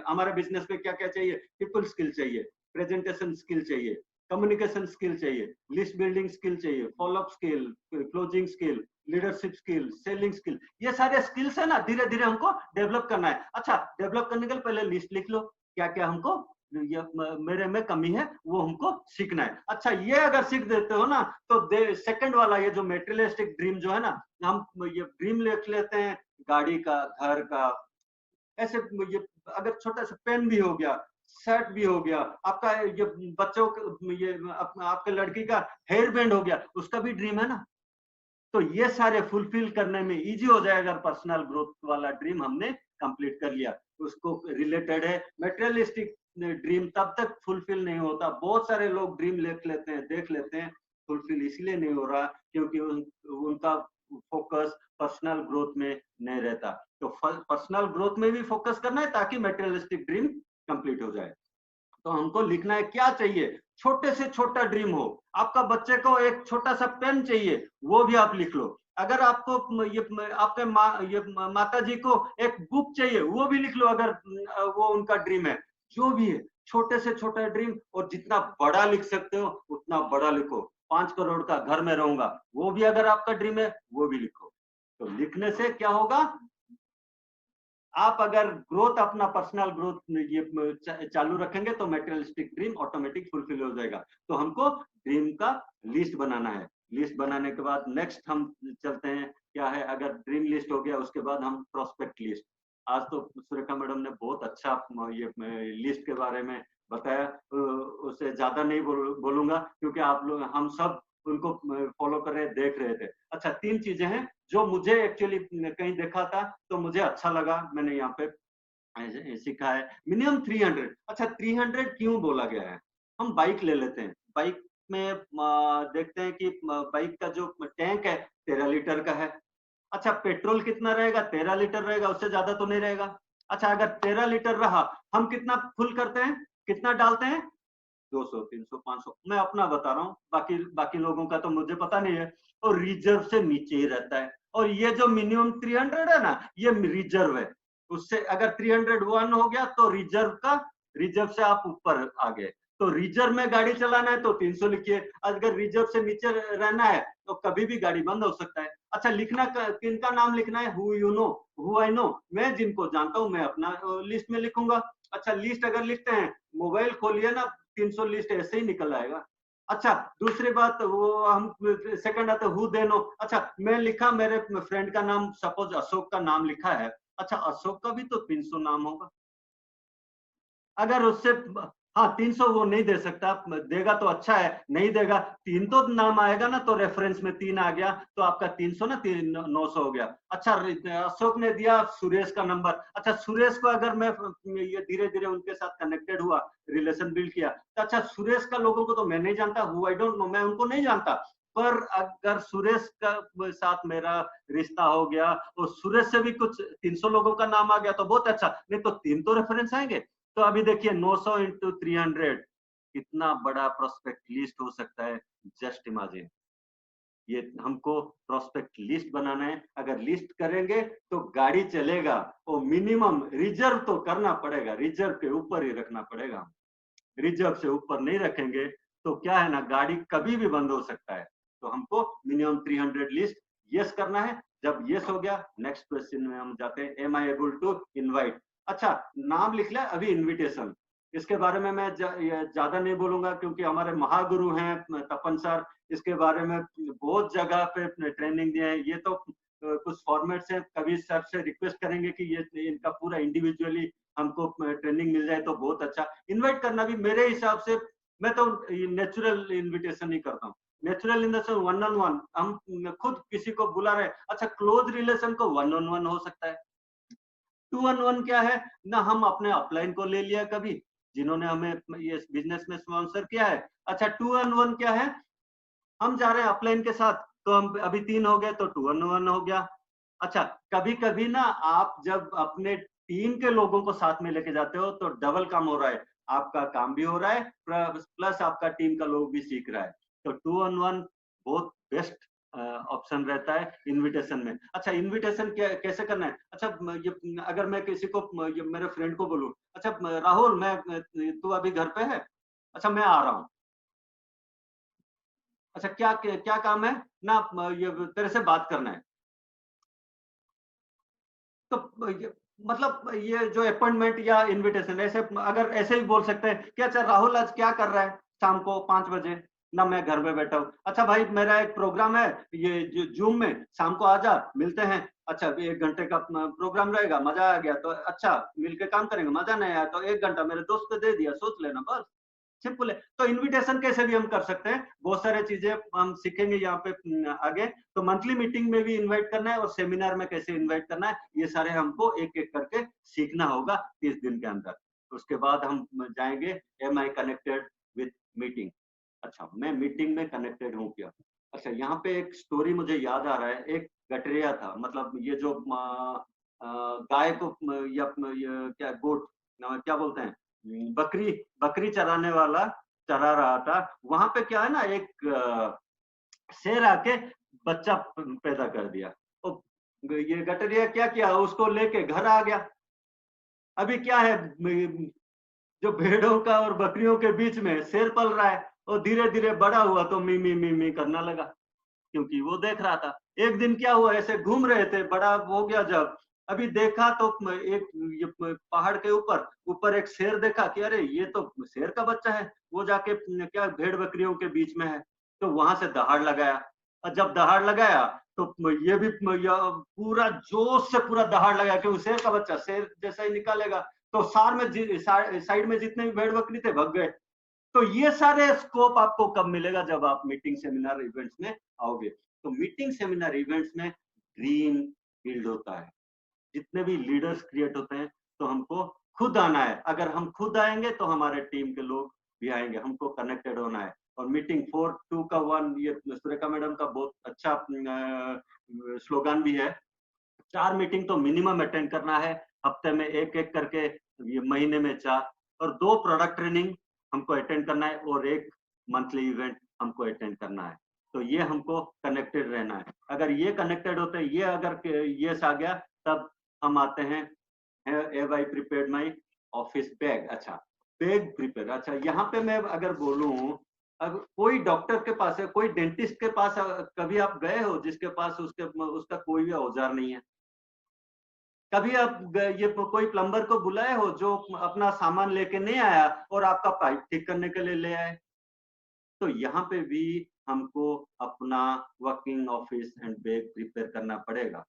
हमारे बिजनेस में क्या क्या चाहिए? पीपल स्किल चाहिए, प्रेजेंटेशन स्किल चाहिए, कम्युनिकेशन स्किल चाहिए, लिस्ट बिल्डिंग स्किल चाहिए, follow up skill, closing skill, leadership skill, selling skill. ये सारे स्किल्स है ना, धीरे धीरे हमको डेवलप करना है। अच्छा, डेवलप करने के लिए पहले लिस्ट लिख लो, क्या क्या हमको ये मेरे में कमी है वो हमको सीखना है। अच्छा, ये अगर सीख देते हो ना, तो सेकंड वाला ये जो मेटेरियलिस्टिक ड्रीम जो है ना, हम ये ड्रीम लिख लेते हैं गाड़ी का, घर का, ऐसे ये अगर छोटा सा पेन भी हो गया, शर्ट भी हो गया, आपका ये बच्चों ये आपके लड़की का हेयर बैंड हो गया, उसका भी ड्रीम है ना। तो ये सारे फुलफिल करने में इजी हो जाएगा। पर्सनल ग्रोथ वाला ड्रीम हमने कंप्लीट कर लिया, उसको रिलेटेड है। मटेरियलिस्टिक ड्रीम तब तक फुलफिल नहीं होता। बहुत सारे लोग ड्रीम लिख लेते हैं, देख लेते हैं, फुलफिल इसलिए नहीं हो रहा क्योंकि उनका फोकस पर्सनल ग्रोथ में नहीं रहता। तो पर्सनल ग्रोथ में भी फोकस करना है ताकि मटेरियलिस्टिक ड्रीम कंप्लीट हो जाए। तो हमको लिखना है क्या चाहिए। छोटे से छोटा ड्रीम हो, आपका बच्चे को एक छोटा सा पेन चाहिए, वो भी आप लिख लो। अगर आपको ये आपके ये माता जी को एक बुक चाहिए, वो भी लिख लो। अगर वो उनका ड्रीम है, जो भी है, छोटे से छोटा ड्रीम। और जितना बड़ा लिख सकते हो उतना बड़ा लिखो। 5 करोड़ का घर में रहूंगा, वो भी अगर आपका ड्रीम है, वो भी लिखो। तो लिखने से क्या होगा, आप अगर ग्रोथ, अपना पर्सनल ग्रोथ ये चालू रखेंगे तो मटेरियलिस्टिक ड्रीम ऑटोमेटिक फुलफिल हो जाएगा। तो हमको ड्रीम का लिस्ट बनाना है। लिस्ट बनाने के बाद नेक्स्ट हम चलते हैं क्या है। अगर ड्रीम लिस्ट हो गया, उसके बाद हम प्रोस्पेक्ट लिस्ट। आज तो सुरेखा मैडम ने बहुत अच्छा ये लिस्ट के बारे में बताया, उससे ज्यादा नहीं बोलूंगा क्योंकि आप लोग, हम सब उनको फॉलो कर रहे, देख रहे थे। अच्छा, 3 चीजें हैं जो मुझे एक्चुअली कहीं देखा था तो मुझे अच्छा लगा, मैंने यहाँ पे सीखा है। मिनिमम 300। अच्छा, 300 क्यों बोला गया है? हम बाइक ले लेते हैं, बाइक में देखते हैं कि बाइक का जो टैंक है 13 लीटर का है। अच्छा, पेट्रोल कितना रहेगा? 13 लीटर रहेगा, उससे ज्यादा तो नहीं रहेगा। अच्छा, अगर 13 लीटर रहा, हम कितना फुल करते हैं, कितना डालते हैं? 200, 300, 500। मैं अपना बता रहा हूँ, बाकी बाकी लोगों का तो मुझे पता नहीं है। और रिजर्व से नीचे ही रहता है। और ये जो मिनिमम 300 है ना, ये रिजर्व है। उससे अगर 301 हो गया तो रिजर्व से आप ऊपर आ गए। तो रिजर्व में गाड़ी चलाना है तो 300 लिखिए। अगर रिजर्व से नीचे रहना है तो कभी भी गाड़ी बंद हो सकता है। अच्छा, लिखना किनका नाम लिखना है? Who you know, who I know. मैं जिनको जानता हूँ मैं अपना लिस्ट में लिखूंगा। अच्छा, लिस्ट अगर लिखते हैं, मोबाइल खोलिए ना, 300 लिस्ट ऐसे ही निकल आएगा। अच्छा, दूसरी बात, वो हम सेकंड आता है हु दे नो। अच्छा, मैं लिखा, मेरे फ्रेंड का नाम सपोज अशोक का नाम लिखा है। अच्छा, अशोक का भी तो 300 नाम होगा। अगर उससे, हाँ 300 वो नहीं दे सकता, देगा तो अच्छा है, नहीं देगा, 3 तो नाम आएगा ना, तो रेफरेंस में 3 आ गया तो आपका 300 ना 900 हो गया। अच्छा, अशोक ने दिया सुरेश का नंबर। अच्छा, सुरेश को अगर मैं ये धीरे धीरे उनके साथ कनेक्टेड हुआ, रिलेशन बिल्ड किया, तो अच्छा सुरेश का लोगों को तो मैं नहीं जानता, हु आई डोंट नो, मैं उनको नहीं जानता। पर अगर सुरेश का साथ मेरा रिश्ता हो गया और सुरेश से भी कुछ 300 लोगों का नाम आ गया तो बहुत अच्छा, नहीं तो 3 तो रेफरेंस आएंगे। तो अभी देखिए 900 इंटू 300 कितना बड़ा प्रोस्पेक्ट लिस्ट हो सकता है। जस्ट इमेजिन, ये हमको प्रोस्पेक्ट लिस्ट बनाना है। अगर लिस्ट करेंगे तो गाड़ी चलेगा, और मिनिमम रिजर्व तो करना पड़ेगा, रिजर्व के ऊपर ही रखना पड़ेगा। रिजर्व से ऊपर नहीं रखेंगे तो क्या है ना, गाड़ी कभी भी बंद हो सकता है। तो हमको मिनिमम 300 लिस्ट यस करना है। जब यस हो गया, नेक्स्ट क्वेश्चन में हम जाते हैं, am I able to invite. अच्छा, नाम लिख लिया, अभी इनविटेशन। इसके बारे में मैं ज्यादा नहीं बोलूंगा क्योंकि हमारे महागुरु हैं तपन सर, इसके बारे में बहुत जगह पे ट्रेनिंग दिए हैं। ये तो कुछ फॉर्मेट से कभी सर से रिक्वेस्ट करेंगे कि ये इनका पूरा इंडिविजुअली हमको ट्रेनिंग मिल जाए तो बहुत अच्छा। इनवाइट करना भी मेरे हिसाब से, मैं तो नेचुरल इनविटेशन ही करता हूँ। Natural in the sense one on one, हम खुद किसी को बुला रहे हैं। अच्छा, क्लोज रिलेशन को वन ऑन वन हो सकता है। टू ऑन वन क्या है ना, हम अपने अपलाइन को ले लिया कभी, जिन्होंने हमें ये बिजनेस में स्पॉन्सर किया है। अच्छा, टू ऑन वन क्या है, हम जा रहे हैं अपलाइन के साथ, तो हम अभी 3 हो गए तो टू ऑन वन हो गया। अच्छा, कभी कभी ना आप जब अपने टीम के लोगों को साथ में लेके जाते हो तो डबल काम हो रहा है, आपका काम भी हो रहा है प्लस आपका टीम का लोग भी सीख रहा है। तो टू ऑन वन बहुत बेस्ट ऑप्शन रहता है इनविटेशन में। अच्छा, इनविटेशन कैसे करना है? अच्छा, ये अगर मैं किसी को मेरे फ्रेंड को बोलूं, अच्छा राहुल तू अभी घर पे है, अच्छा मैं आ रहा हूँ, अच्छा क्या क्या काम है ना, ये तेरे से बात करना है। तो मतलब ये जो अपॉइंटमेंट या इनविटेशन, ऐसे अगर ऐसे ही बोल सकते हैं कि अच्छा राहुल आज क्या कर रहा है शाम को 5 बजे ना, मैं घर में बैठा हूँ। अच्छा भाई, मेरा एक प्रोग्राम है ये जूम में, शाम को आजा, मिलते हैं। अच्छा, 1 घंटे का प्रोग्राम रहेगा, मजा आ गया तो अच्छा मिलके काम करेंगे, मजा नहीं आया तो 1 घंटा मेरे दोस्त को दे दिया, सोच लेना, बस सिंपल है। तो इनविटेशन कैसे भी हम कर सकते हैं, बहुत सारे चीजें हम सीखेंगे यहाँ पे आगे। तो मंथली मीटिंग में भी इनवाइट करना है और सेमिनार में कैसे इनवाइट करना है, ये सारे हमको एक एक करके सीखना होगा 30 दिन के अंदर। उसके बाद हम जाएंगे am I connected with meeting. अच्छा, मैं मीटिंग में कनेक्टेड हूँ क्या? अच्छा, यहाँ पे एक स्टोरी मुझे याद आ रहा है। एक गठरिया था, मतलब ये जो गाय को या क्या गोट क्या बोलते हैं, बकरी बकरी चराने वाला चरा रहा था। वहां पे क्या है ना, एक शेर आके बच्चा पैदा कर दिया। तो ये गठरिया क्या किया, उसको लेके घर आ गया। अभी क्या है, जो भेड़ों का और बकरियों के बीच में शेर पल रहा है, और धीरे धीरे बड़ा हुआ तो मी मी मी मी करना लगा, क्योंकि वो देख रहा था। एक दिन क्या हुआ, ऐसे घूम रहे थे, बड़ा हो गया जब, अभी देखा तो एक ये पहाड़ के ऊपर ऊपर एक शेर देखा कि अरे ये तो शेर का बच्चा है, वो जाके क्या भेड़ बकरियों के बीच में है, तो वहां से दहाड़ लगाया। और जब दहाड़ लगाया तो ये भी पूरा जोश से पूरा दहाड़ लगाया, क्योंकि शेर का बच्चा शेर जैसा ही निकालेगा। तो साइड में जितने भी भेड़ बकरी थे भग गए। तो ये सारे स्कोप आपको कब मिलेगा, जब आप मीटिंग सेमिनार इवेंट्स में आओगे। तो मीटिंग सेमिनार इवेंट्स में ड्रीम बिल्ड होता है, जितने भी लीडर्स क्रिएट होते हैं, तो हमको खुद आना है। अगर हम खुद आएंगे तो हमारे टीम के लोग भी आएंगे, हमको कनेक्टेड होना है। और मीटिंग 4 2 का 1, ये सुरेखा मैडम का बहुत अच्छा स्लोगन भी है। 4 मीटिंग तो मिनिमम अटेंड करना है, हफ्ते में एक एक करके, ये महीने में 4, और 2 प्रोडक्ट ट्रेनिंग हमको अटेंड करना है, और 1 मंथली इवेंट हमको अटेंड करना है। तो ये हमको कनेक्टेड रहना है। अगर ये कनेक्टेड होते हैं, ये अगर ये आ गया, तब हम आते हैं have I prepared my office bag. अच्छा, बैग प्रिपेयर। अच्छा, यहाँ पे मैं अगर बोलूं, अब कोई डॉक्टर के पास है, कोई डेंटिस्ट के पास कभी आप गए हो जिसके पास उसका कोई भी औजार नहीं है? कभी आप ये कोई प्लम्बर को बुलाए हो जो अपना सामान लेके नहीं आया और आपका पाइप ठीक करने के लिए ले आए? तो यहाँ पे भी हमको अपना working office and bag prepare करना पड़ेगा।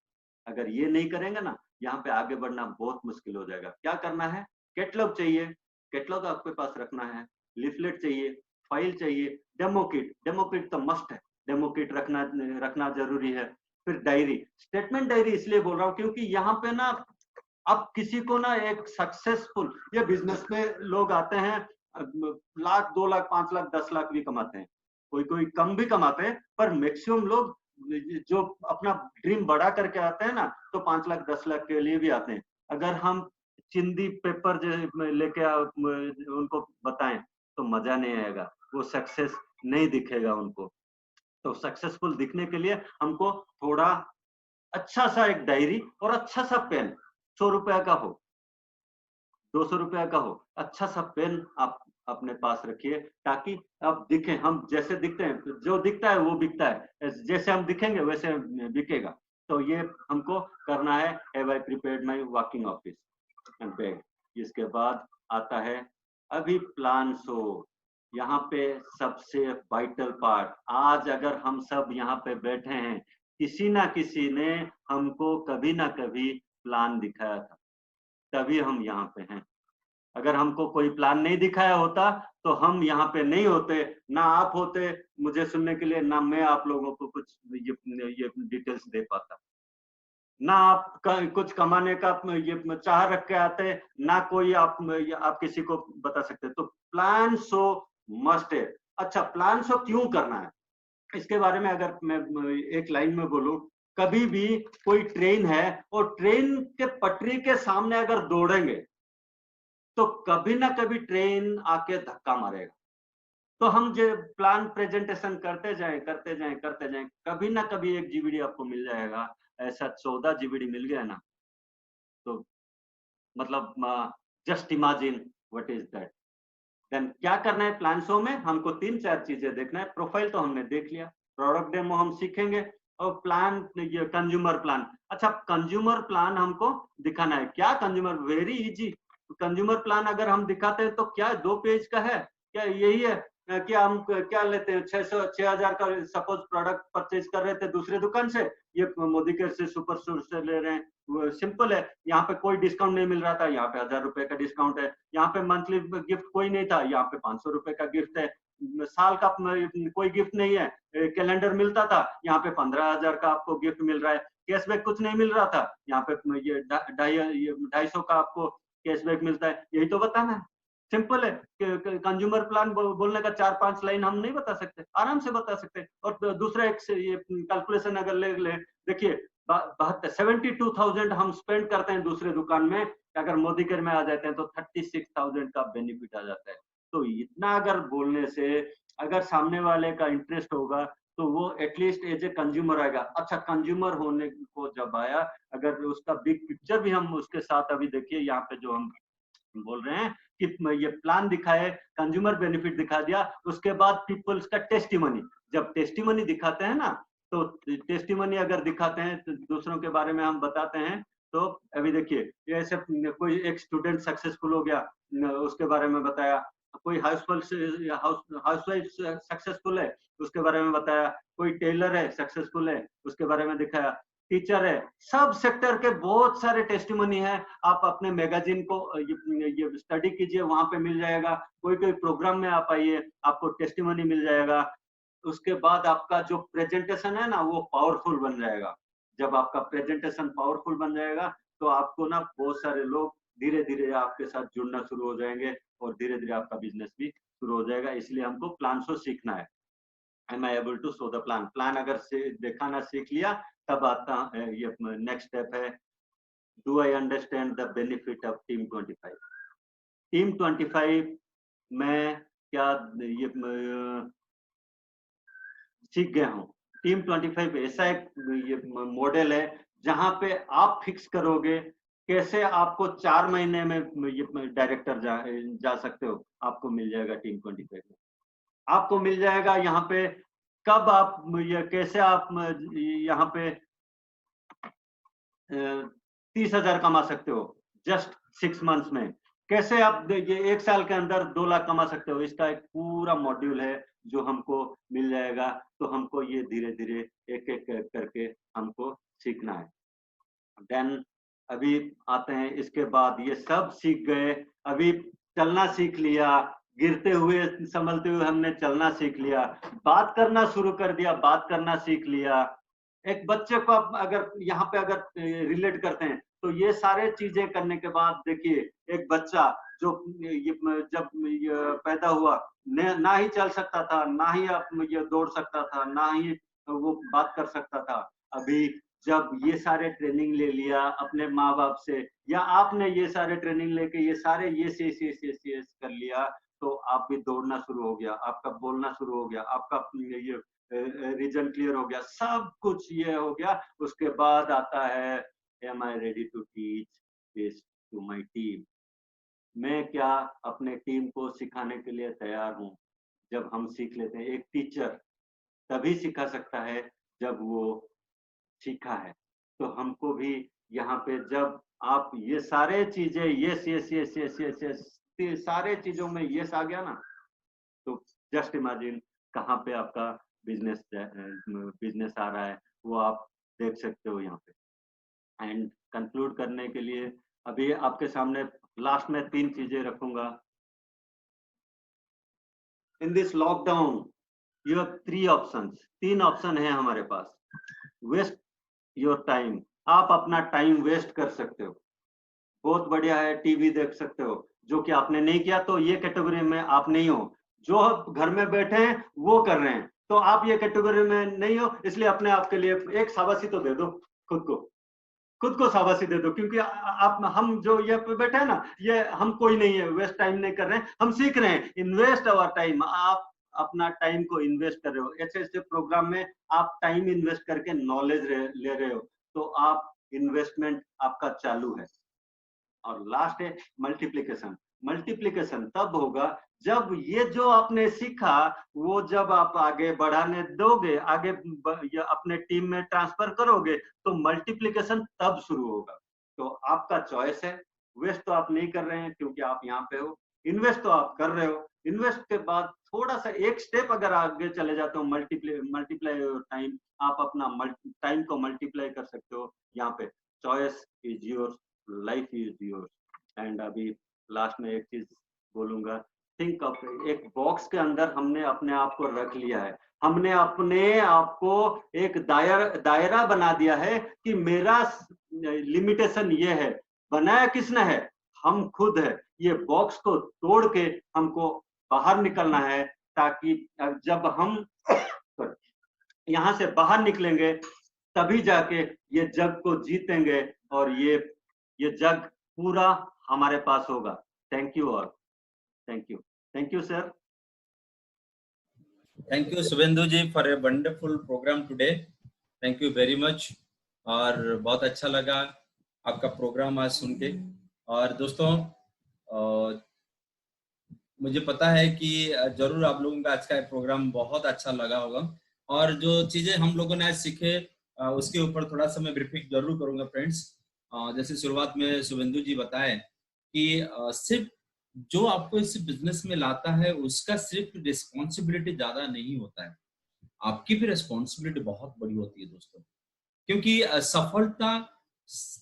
अगर ये नहीं करेंगे ना, यहाँ पे आगे बढ़ना बहुत मुश्किल हो जाएगा। क्या करना है, कैटलॉग चाहिए, कैटलॉग आपके पास रखना है, लिफलेट चाहिए, फाइल चाहिए, डेमो किट तो मस्ट है, डेमो किट रखना जरूरी है। फिर डायरी, स्टेटमेंट डायरी इसलिए बोल रहा हूँ क्योंकि यहाँ पे ना, अब किसी को ना एक सक्सेसफुल, ये बिजनेस में लोग आते हैं, लाख 2 लाख 5 लाख 10 लाख भी कमाते हैं, कोई कोई कम भी कमाते हैं, पर मैक्सिमम लोग जो अपना ड्रीम बड़ा करके आते हैं ना, तो 5 लाख 10 लाख के लिए भी आते हैं। अगर हम चिंदी पेपर लेके उनको बताएं तो मजा नहीं आएगा, वो सक्सेस नहीं दिखेगा उनको। तो सक्सेसफुल दिखने के लिए हमको थोड़ा अच्छा सा एक डायरी और अच्छा सा पेन, 100 रुपया का हो, 200 रुपया का हो, अच्छा सा पेन आप अपने पास रखिए, ताकि आप दिखें। हम जैसे दिखते हैं, जो दिखता है वो बिकता है, जैसे हम दिखेंगे वैसे बिकेगा। तो ये हमको करना है, have I prepared my working office and bag. इसके बाद आता है अभी प्लान शो यहाँ पे सबसे वाइटल पार्ट। आज अगर हम सब यहाँ पे बैठे हैं, किसी ना किसी ने हमको कभी ना कभी प्लान दिखाया था, तभी हम यहाँ पे हैं। अगर हमको कोई प्लान नहीं दिखाया होता तो हम यहाँ पे नहीं होते, ना आप होते मुझे सुनने के लिए, ना मैं आप लोगों को कुछ ये डिटेल्स दे पाता, ना आप कुछ कमाने का ये चाह रख के आते, ना कोई आप किसी को बता सकते। तो प्लान शो मस्ट है। अच्छा, प्लान शो क्यों करना है, इसके बारे में अगर मैं एक लाइन में बोलूं, कभी भी कोई ट्रेन है और ट्रेन के पटरी के सामने अगर दौड़ेंगे तो कभी ना कभी ट्रेन आके धक्का मारेगा। तो हम जो प्लान प्रेजेंटेशन करते जाएं करते जाएं करते जाएं, कभी ना कभी एक जीवीडी आपको मिल जाएगा। ऐसा 14 जीवीडी मिल गया ना, तो मतलब just imagine what is that. Then क्या करना है प्लान शो में, हमको 3-4 चीजें देखना है। प्रोफाइल तो हमने देख लिया, प्रोडक्ट डेमो हम सीखेंगे, और प्लान ये कंज्यूमर प्लान। अच्छा, कंज्यूमर प्लान हमको दिखाना है। क्या consumer, very easy. Consumer plan अगर हम दिखाते हैं तो क्या 2 पेज का है, क्या यही है? क्या हम क्या लेते हैं, 6,000 का सपोज प्रोडक्ट परचेज कर रहे थे दूसरे दुकान से, ये मोदी केयर से सुपर स्टोर से ले रहे हैं, वो सिंपल है। यहाँ पे कोई डिस्काउंट नहीं मिल रहा था, यहाँ पे 1,000 रुपए का डिस्काउंट है। यहाँ पे मंथली गिफ्ट कोई नहीं था, यहाँ पे 500 रुपए का गिफ्ट है। साल का कोई गिफ्ट नहीं है, कैलेंडर मिलता था, यहाँ पे 15,000 का आपको गिफ्ट मिल रहा है। कैशबैक कुछ नहीं मिल रहा था, यहाँ पे ये 250 का आपको कैशबैक मिलता है। यही तो बताना है, सिंपल है। कंज्यूमर प्लान बोलने का 4-5 लाइन हम नहीं बता सकते, आराम से बता सकते। और दूसरा एक ये कैलकुलेशन अगर ले देखिए, 72,000 हम स्पेंड करते हैं दूसरे दुकान में, अगर मोदी केयर में आ जाते हैं तो 36,000 का बेनिफिट आ जाता है। तो इतना अगर बोलने से अगर सामने वाले का इंटरेस्ट होगा तो वो एटलीस्ट एज ए कंज्यूमर आएगा। अच्छा, कंज्यूमर होने को जब आया, अगर उसका बिग पिक्चर भी हम उसके साथ अभी देखिए, यहाँ पे जो हम बोल रहे हैं कि ये प्लान दिखाए, कंज्यूमर बेनिफिट दिखा दिया, उसके बाद पीपल्स का टेस्टिमनी। जब टेस्टिमनी दिखाते हैं ना, तो टेस्टिमनी अगर दिखाते हैं तो दूसरों के बारे में हम बताते हैं। तो अभी देखिए, ये ऐसे कोई एक स्टूडेंट सक्सेसफुल हो गया, उसके बारे में बताया। कोई हाउसवाइफ सक्सेसफुल है, उसके बारे में बताया। कोई टेलर है सक्सेसफुल है, उसके बारे में दिखाया। टीचर है, सब सेक्टर के बहुत सारे टेस्टिमनी है। आप अपने मैगजीन को ये स्टडी कीजिए, वहां पे मिल जाएगा। कोई कोई प्रोग्राम में आप आइए, आपको टेस्टिमनी मिल जाएगा। उसके बाद आपका जो प्रेजेंटेशन है ना, वो पावरफुल बन जाएगा। जब आपका प्रेजेंटेशन पावरफुल बन जाएगा तो आपको ना बहुत सारे लोग धीरे धीरे आपके साथ जुड़ना शुरू हो जाएंगे, और धीरे धीरे आपका बिजनेस भी शुरू हो जाएगा। इसलिए हमको प्लान शो सीखना है। Am I able to show the plan? Plan अगर से दिखाना सीख लिया, तब आता है ये नेक्स्ट स्टेप है, do I understand the benefit of team 25? Team 25 में क्या ये सीख गया हूँ। टीम 25 ऐसा एक ये मॉडल है जहां पे आप फिक्स करोगे कैसे आपको 4 महीने में ये डायरेक्टर जा सकते हो। आपको मिल जाएगा टीम 25 में, आपको मिल जाएगा यहाँ पे कब आप ये कैसे आप यहाँ पे 30,000 कमा सकते हो जस्ट 6 मंथ्स में। कैसे आप ये 1 साल के अंदर 2 लाख कमा सकते हो, इसका एक पूरा मॉड्यूल है जो हमको मिल जाएगा। तो हमको ये धीरे धीरे एक एक करके हमको सीखना है। देन अभी आते हैं, इसके बाद ये सब सीख गए, अभी चलना सीख लिया, गिरते हुए संभलते हुए हमने चलना सीख लिया, बात करना शुरू कर दिया, बात करना सीख लिया। एक बच्चे को आप अगर यहाँ पे अगर रिलेट करते हैं तो ये सारे चीजें करने के बाद देखिए, एक बच्चा जो ये जब ये पैदा हुआ, ना ही चल सकता था, ना ही आप ये दौड़ सकता था, ना ही वो बात कर सकता था। अभी जब ये सारे ट्रेनिंग ले लिया अपने माँ बाप से, या आपने ये सारे ट्रेनिंग लेके ये सारे ये कर लिया, तो आप भी दौड़ना शुरू हो गया, आपका बोलना शुरू हो गया, आपका ये रीजन क्लियर हो गया, सब कुछ ये हो गया। उसके बाद आता है, am I ready to teach this to my team? मैं क्या अपने टीम को सिखाने के लिए तैयार हूँ। जब हम सीख लेते हैं, एक टीचर तभी सिखा सकता है जब वो सीखा है। तो हमको भी यहाँ पे जब आप ये सारे चीजें yes yes yes yes yes yes सारे चीजों में यस आ गया ना, तो जस्ट इमेजिन कहाँ पे आपका बिजनेस आ रहा है, वो आप देख सकते हो यहाँ पे। एंड कंक्लूड करने के लिए अभी आपके सामने लास्ट में 3 चीजें रखूंगा। In this lockdown you have 3 options, 3 option है हमारे पास। वेस्ट योर टाइम, आप अपना टाइम वेस्ट कर सकते हो, बहुत बढ़िया है। टीवी देख सकते हो, जो कि आपने नहीं किया, तो ये कैटेगरी में आप नहीं हो। जो घर में बैठे हैं वो कर रहे हैं, तो आप ये कैटेगरी में नहीं हो, इसलिए अपने आप के लिए एक शाबाशी तो दे दो खुद को शाबाशी दे दो, क्योंकि आप हम जो ये पे बैठे हैं ना, ये हम कोई नहीं है, वेस्ट टाइम नहीं कर रहे हैं, हम सीख रहे हैं। इन्वेस्ट अवर टाइम, आप अपना टाइम को इन्वेस्ट कर रहे हो, ऐसे ऐसे प्रोग्राम में आप टाइम इन्वेस्ट करके नॉलेज ले रहे हो, तो आप इन्वेस्टमेंट आपका चालू है। और लास्ट है मल्टीप्लिकेशन। मल्टीप्लिकेशन तब होगा जब ये जो आपने सीखा वो जब आप आगे बढ़ाने दोगे, आगे अपने टीम में ट्रांसफर करोगे, तो मल्टीप्लिकेशन तब शुरू होगा। तो आपका चॉइस है। वेस्ट तो आप नहीं कर रहे हैं क्योंकि आप यहाँ पे हो, इन्वेस्ट तो आप कर रहे हो। इन्वेस्ट के बाद थोड़ा सा एक स्टेप अगर आगे चले जाते हो, मल्टीप्लाई टाइम, आप अपना टाइम को मल्टीप्लाई कर सकते हो। यहाँ पे choice is yours, life is yours. And अभी लास्ट में एक चीज बोलूंगा, थिंक ऑफ, एक बॉक्स के अंदर हमने अपने आप को रख लिया है, हमने अपने आप को एक दायरा बना दिया है कि मेरा लिमिटेशन ये है। बनाया किसने है? हम खुद है। ये बॉक्स को तोड़ के हमको बाहर निकलना है, ताकि जब हम यहाँ से बाहर निकलेंगे तभी जाके ये जग को जीतेंगे, और ये जग पूरा हमारे पास होगा। Thank you all, thank you sir. Thank you Shubhendu ji for a wonderful programme today, thank you very much. और बहुत अच्छा लगा आपका प्रोग्राम आज सुन के। और दोस्तों मुझे पता है कि जरूर आप लोगों का आज का प्रोग्राम बहुत अच्छा लगा होगा, और जो चीजें हम लोगों ने आज सीखे उसके ऊपर थोड़ा सा मैं ब्रीफिंग जरूर करूंगा फ्रेंड्स। जैसे शुरुआत में शुभेंदु जी बताए कि सिर्फ जो आपको इस बिजनेस में लाता है उसका सिर्फ रिस्पॉन्सिबिलिटी ज्यादा नहीं होता है, आपकी भी रिस्पॉन्सिबिलिटी बहुत बड़ी होती है दोस्तों। क्योंकि सफलता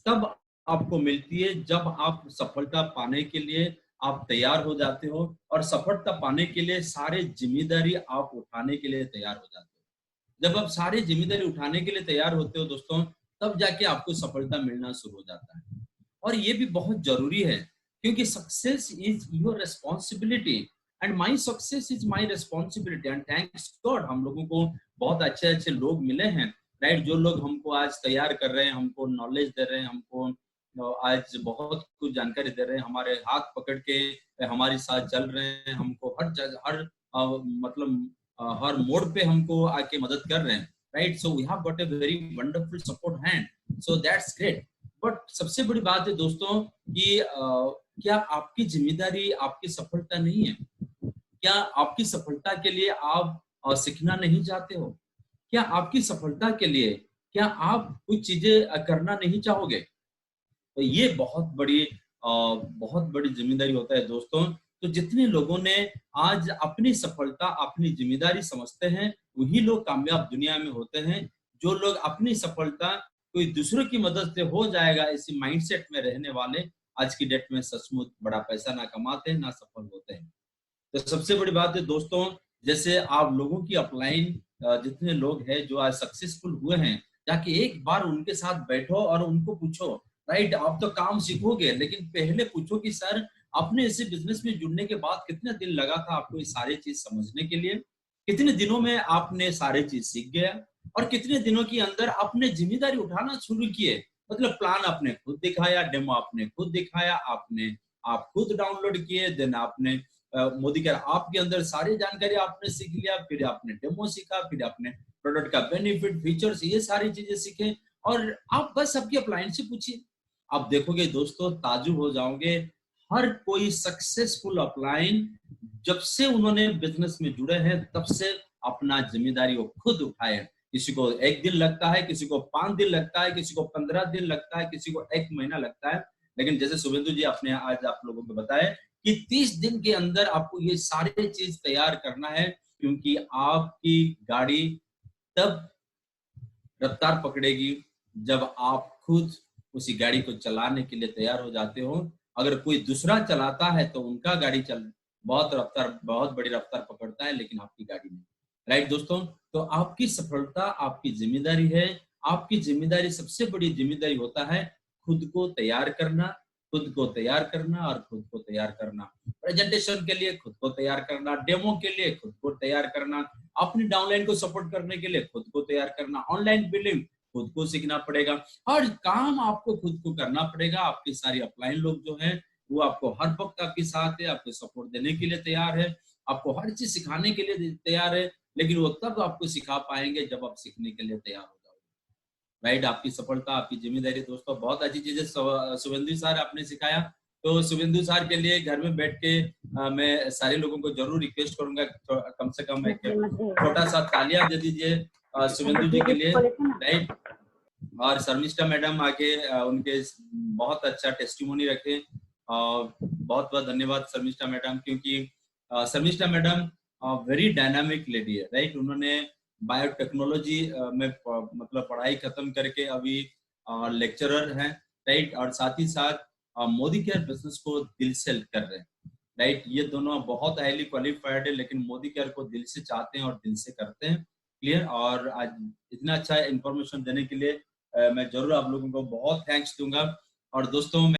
तब आपको मिलती है जब आप सफलता पाने के लिए आप तैयार हो जाते हो, और सफलता पाने के लिए सारे जिम्मेदारी आप उठाने के लिए तैयार हो जाते हो। जब आप सारी जिम्मेदारी उठाने के लिए तैयार होते हो दोस्तों, तब जाके आपको सफलता मिलना शुरू हो जाता है। और ये भी बहुत जरूरी है, क्योंकि success is your responsibility and my success is my responsibility. And thanks God हम लोगों को बहुत अच्छे अच्छे लोग मिले हैं, राइट, जो लोग हमको आज तैयार कर रहे हैं, हमको नॉलेज दे रहे हैं, हमको आज बहुत कुछ जानकारी दे रहे हैं, हमारे हाथ पकड़ के हमारे साथ चल रहे हैं, हमको हर जगह हर मोड़ पे हमको आके मदद कर रहे हैं, right. So we have got a very wonderful support hand, so that's great. But सबसे बड़ी बात है दोस्तों कि क्या आपकी जिम्मेदारी आपकी सफलता नहीं है? क्या आपकी सफलता के लिए आप सीखना नहीं चाहते हो? क्या आपकी सफलता के लिए क्या आप कुछ चीजें करना नहीं चाहोगे? तो ये बहुत बड़ी जिम्मेदारी होता है दोस्तों। तो जितने लोगों ने आज अपनी सफलता अपनी जिम्मेदारी समझते हैं, वही लोग कामयाब दुनिया में होते हैं। जो लोग अपनी सफलता कोई दूसरों की मदद से हो जाएगा इसी माइंडसेट में रहने वाले, आज की डेट में सचमुच बड़ा पैसा ना कमाते हैं ना सफल होते हैं। तो सबसे बड़ी बात है दोस्तों, जैसे आप लोगों की अपलाइन जितने लोग हैं जो आज सक्सेसफुल हुए हैं, जाके एक बार उनके साथ बैठो और उनको पूछो, राइट, आप तो काम सीखोगे, लेकिन पहले पूछो कि सर आपने इसी बिजनेस में जुड़ने के बाद कितना दिन लगा था आपको ये सारी चीज समझने के लिए, कितने दिनों में आपने सारी चीज सीख गया, और कितने दिनों के अंदर आपने जिम्मेदारी उठाना शुरू किए। मतलब प्लान आपने खुद दिखाया, डेमो आपने खुद दिखाया, आप खुद डाउनलोड किए, देन आपने मोदी के आपके अंदर सारी जानकारी आपने सीख लिया, फिर आपने डेमो सीखा, फिर आपने प्रोडक्ट का बेनिफिट फीचर्स ये सारी चीजें सीखे, और आप बस आपकी अपलाइन से पूछिए, आप देखोगे दोस्तों ताजुब हो जाओगे। हर कोई सक्सेसफुल अपलाइन जब से उन्होंने बिजनेस में जुड़े हैं तब से अपना जिम्मेदारी वो खुद उठाए। किसी को 1 दिन लगता है, किसी को 5 दिन लगता है, किसी को 15 दिन लगता है, किसी को 1 महीना लगता है, लेकिन जैसे शुभेंदु जी आपने आज आप लोगों को बताया कि 30 दिन के अंदर आपको ये सारे चीज तैयार करना है, क्योंकि आपकी गाड़ी तब रफ्तार पकड़ेगी जब आप खुद उसी गाड़ी को चलाने के लिए तैयार हो जाते हो। अगर कोई दूसरा चलाता है तो उनका गाड़ी बहुत बड़ी रफ्तार पकड़ता है, लेकिन आपकी गाड़ी नहीं। राइट दोस्तों, तो आपकी सफलता आपकी जिम्मेदारी है। आपकी जिम्मेदारी, सबसे बड़ी जिम्मेदारी होता है खुद को तैयार करना, खुद को तैयार करना और खुद को तैयार करना। प्रेजेंटेशन के लिए खुद को तैयार करना, डेमो के लिए खुद को तैयार करना, अपनी डाउनलाइन को सपोर्ट करने के लिए खुद को तैयार करना, ऑनलाइन बिलिंग खुद को सीखना पड़ेगा। हर काम आपको खुद को करना पड़ेगा। आपके सारे अपलाइन लोग जो हैं वो आपको हर वक्त आपके साथ है, आपको सपोर्ट देने के लिए तैयार है, आपको हर चीज सिखाने के लिए तैयार है, लेकिन वो तब आपको सिखा पाएंगे जब आप सीखने के लिए तैयार हो जाओगे। राइट, आपकी सफलता आपकी जिम्मेदारी। दोस्तों बहुत अच्छी चीजें शुभेंदु सर आपने सिखाया। तो शुभेंदु सर के लिए घर में बैठ के मैं सारे लोगों को जरूर रिक्वेस्ट करूंगा, कम से कम एक छोटा सा तालियां दे दीजिए शुभेंदु जी के लिए। राइट, और शर्मिष्ठा मैडम आके उनके बहुत अच्छा टेस्टिमोनी रखे। बहुत बहुत धन्यवाद शर्मिष्ठा मैडम, क्योंकि Sharmishtha madam very dynamic lady है। राइट, उन्होंने बायोटेक्नोलॉजी में मतलब पढ़ाई खत्म करके अभी लेक्चरर हैं। राइट, और साथ ही साथ मोदी केयर बिजनेस को दिल से कर रहे हैं। राइट, ये दोनों बहुत हाईली क्वालिफाइड है, लेकिन मोदी केयर को दिल से चाहते हैं और दिल से करते हैं। क्लियर, और आज इतना अच्छा इंफॉर्मेशन देने के लिए मैं जरूर आप लोगों को बहुत थैंक्स दूंगा। और दोस्तों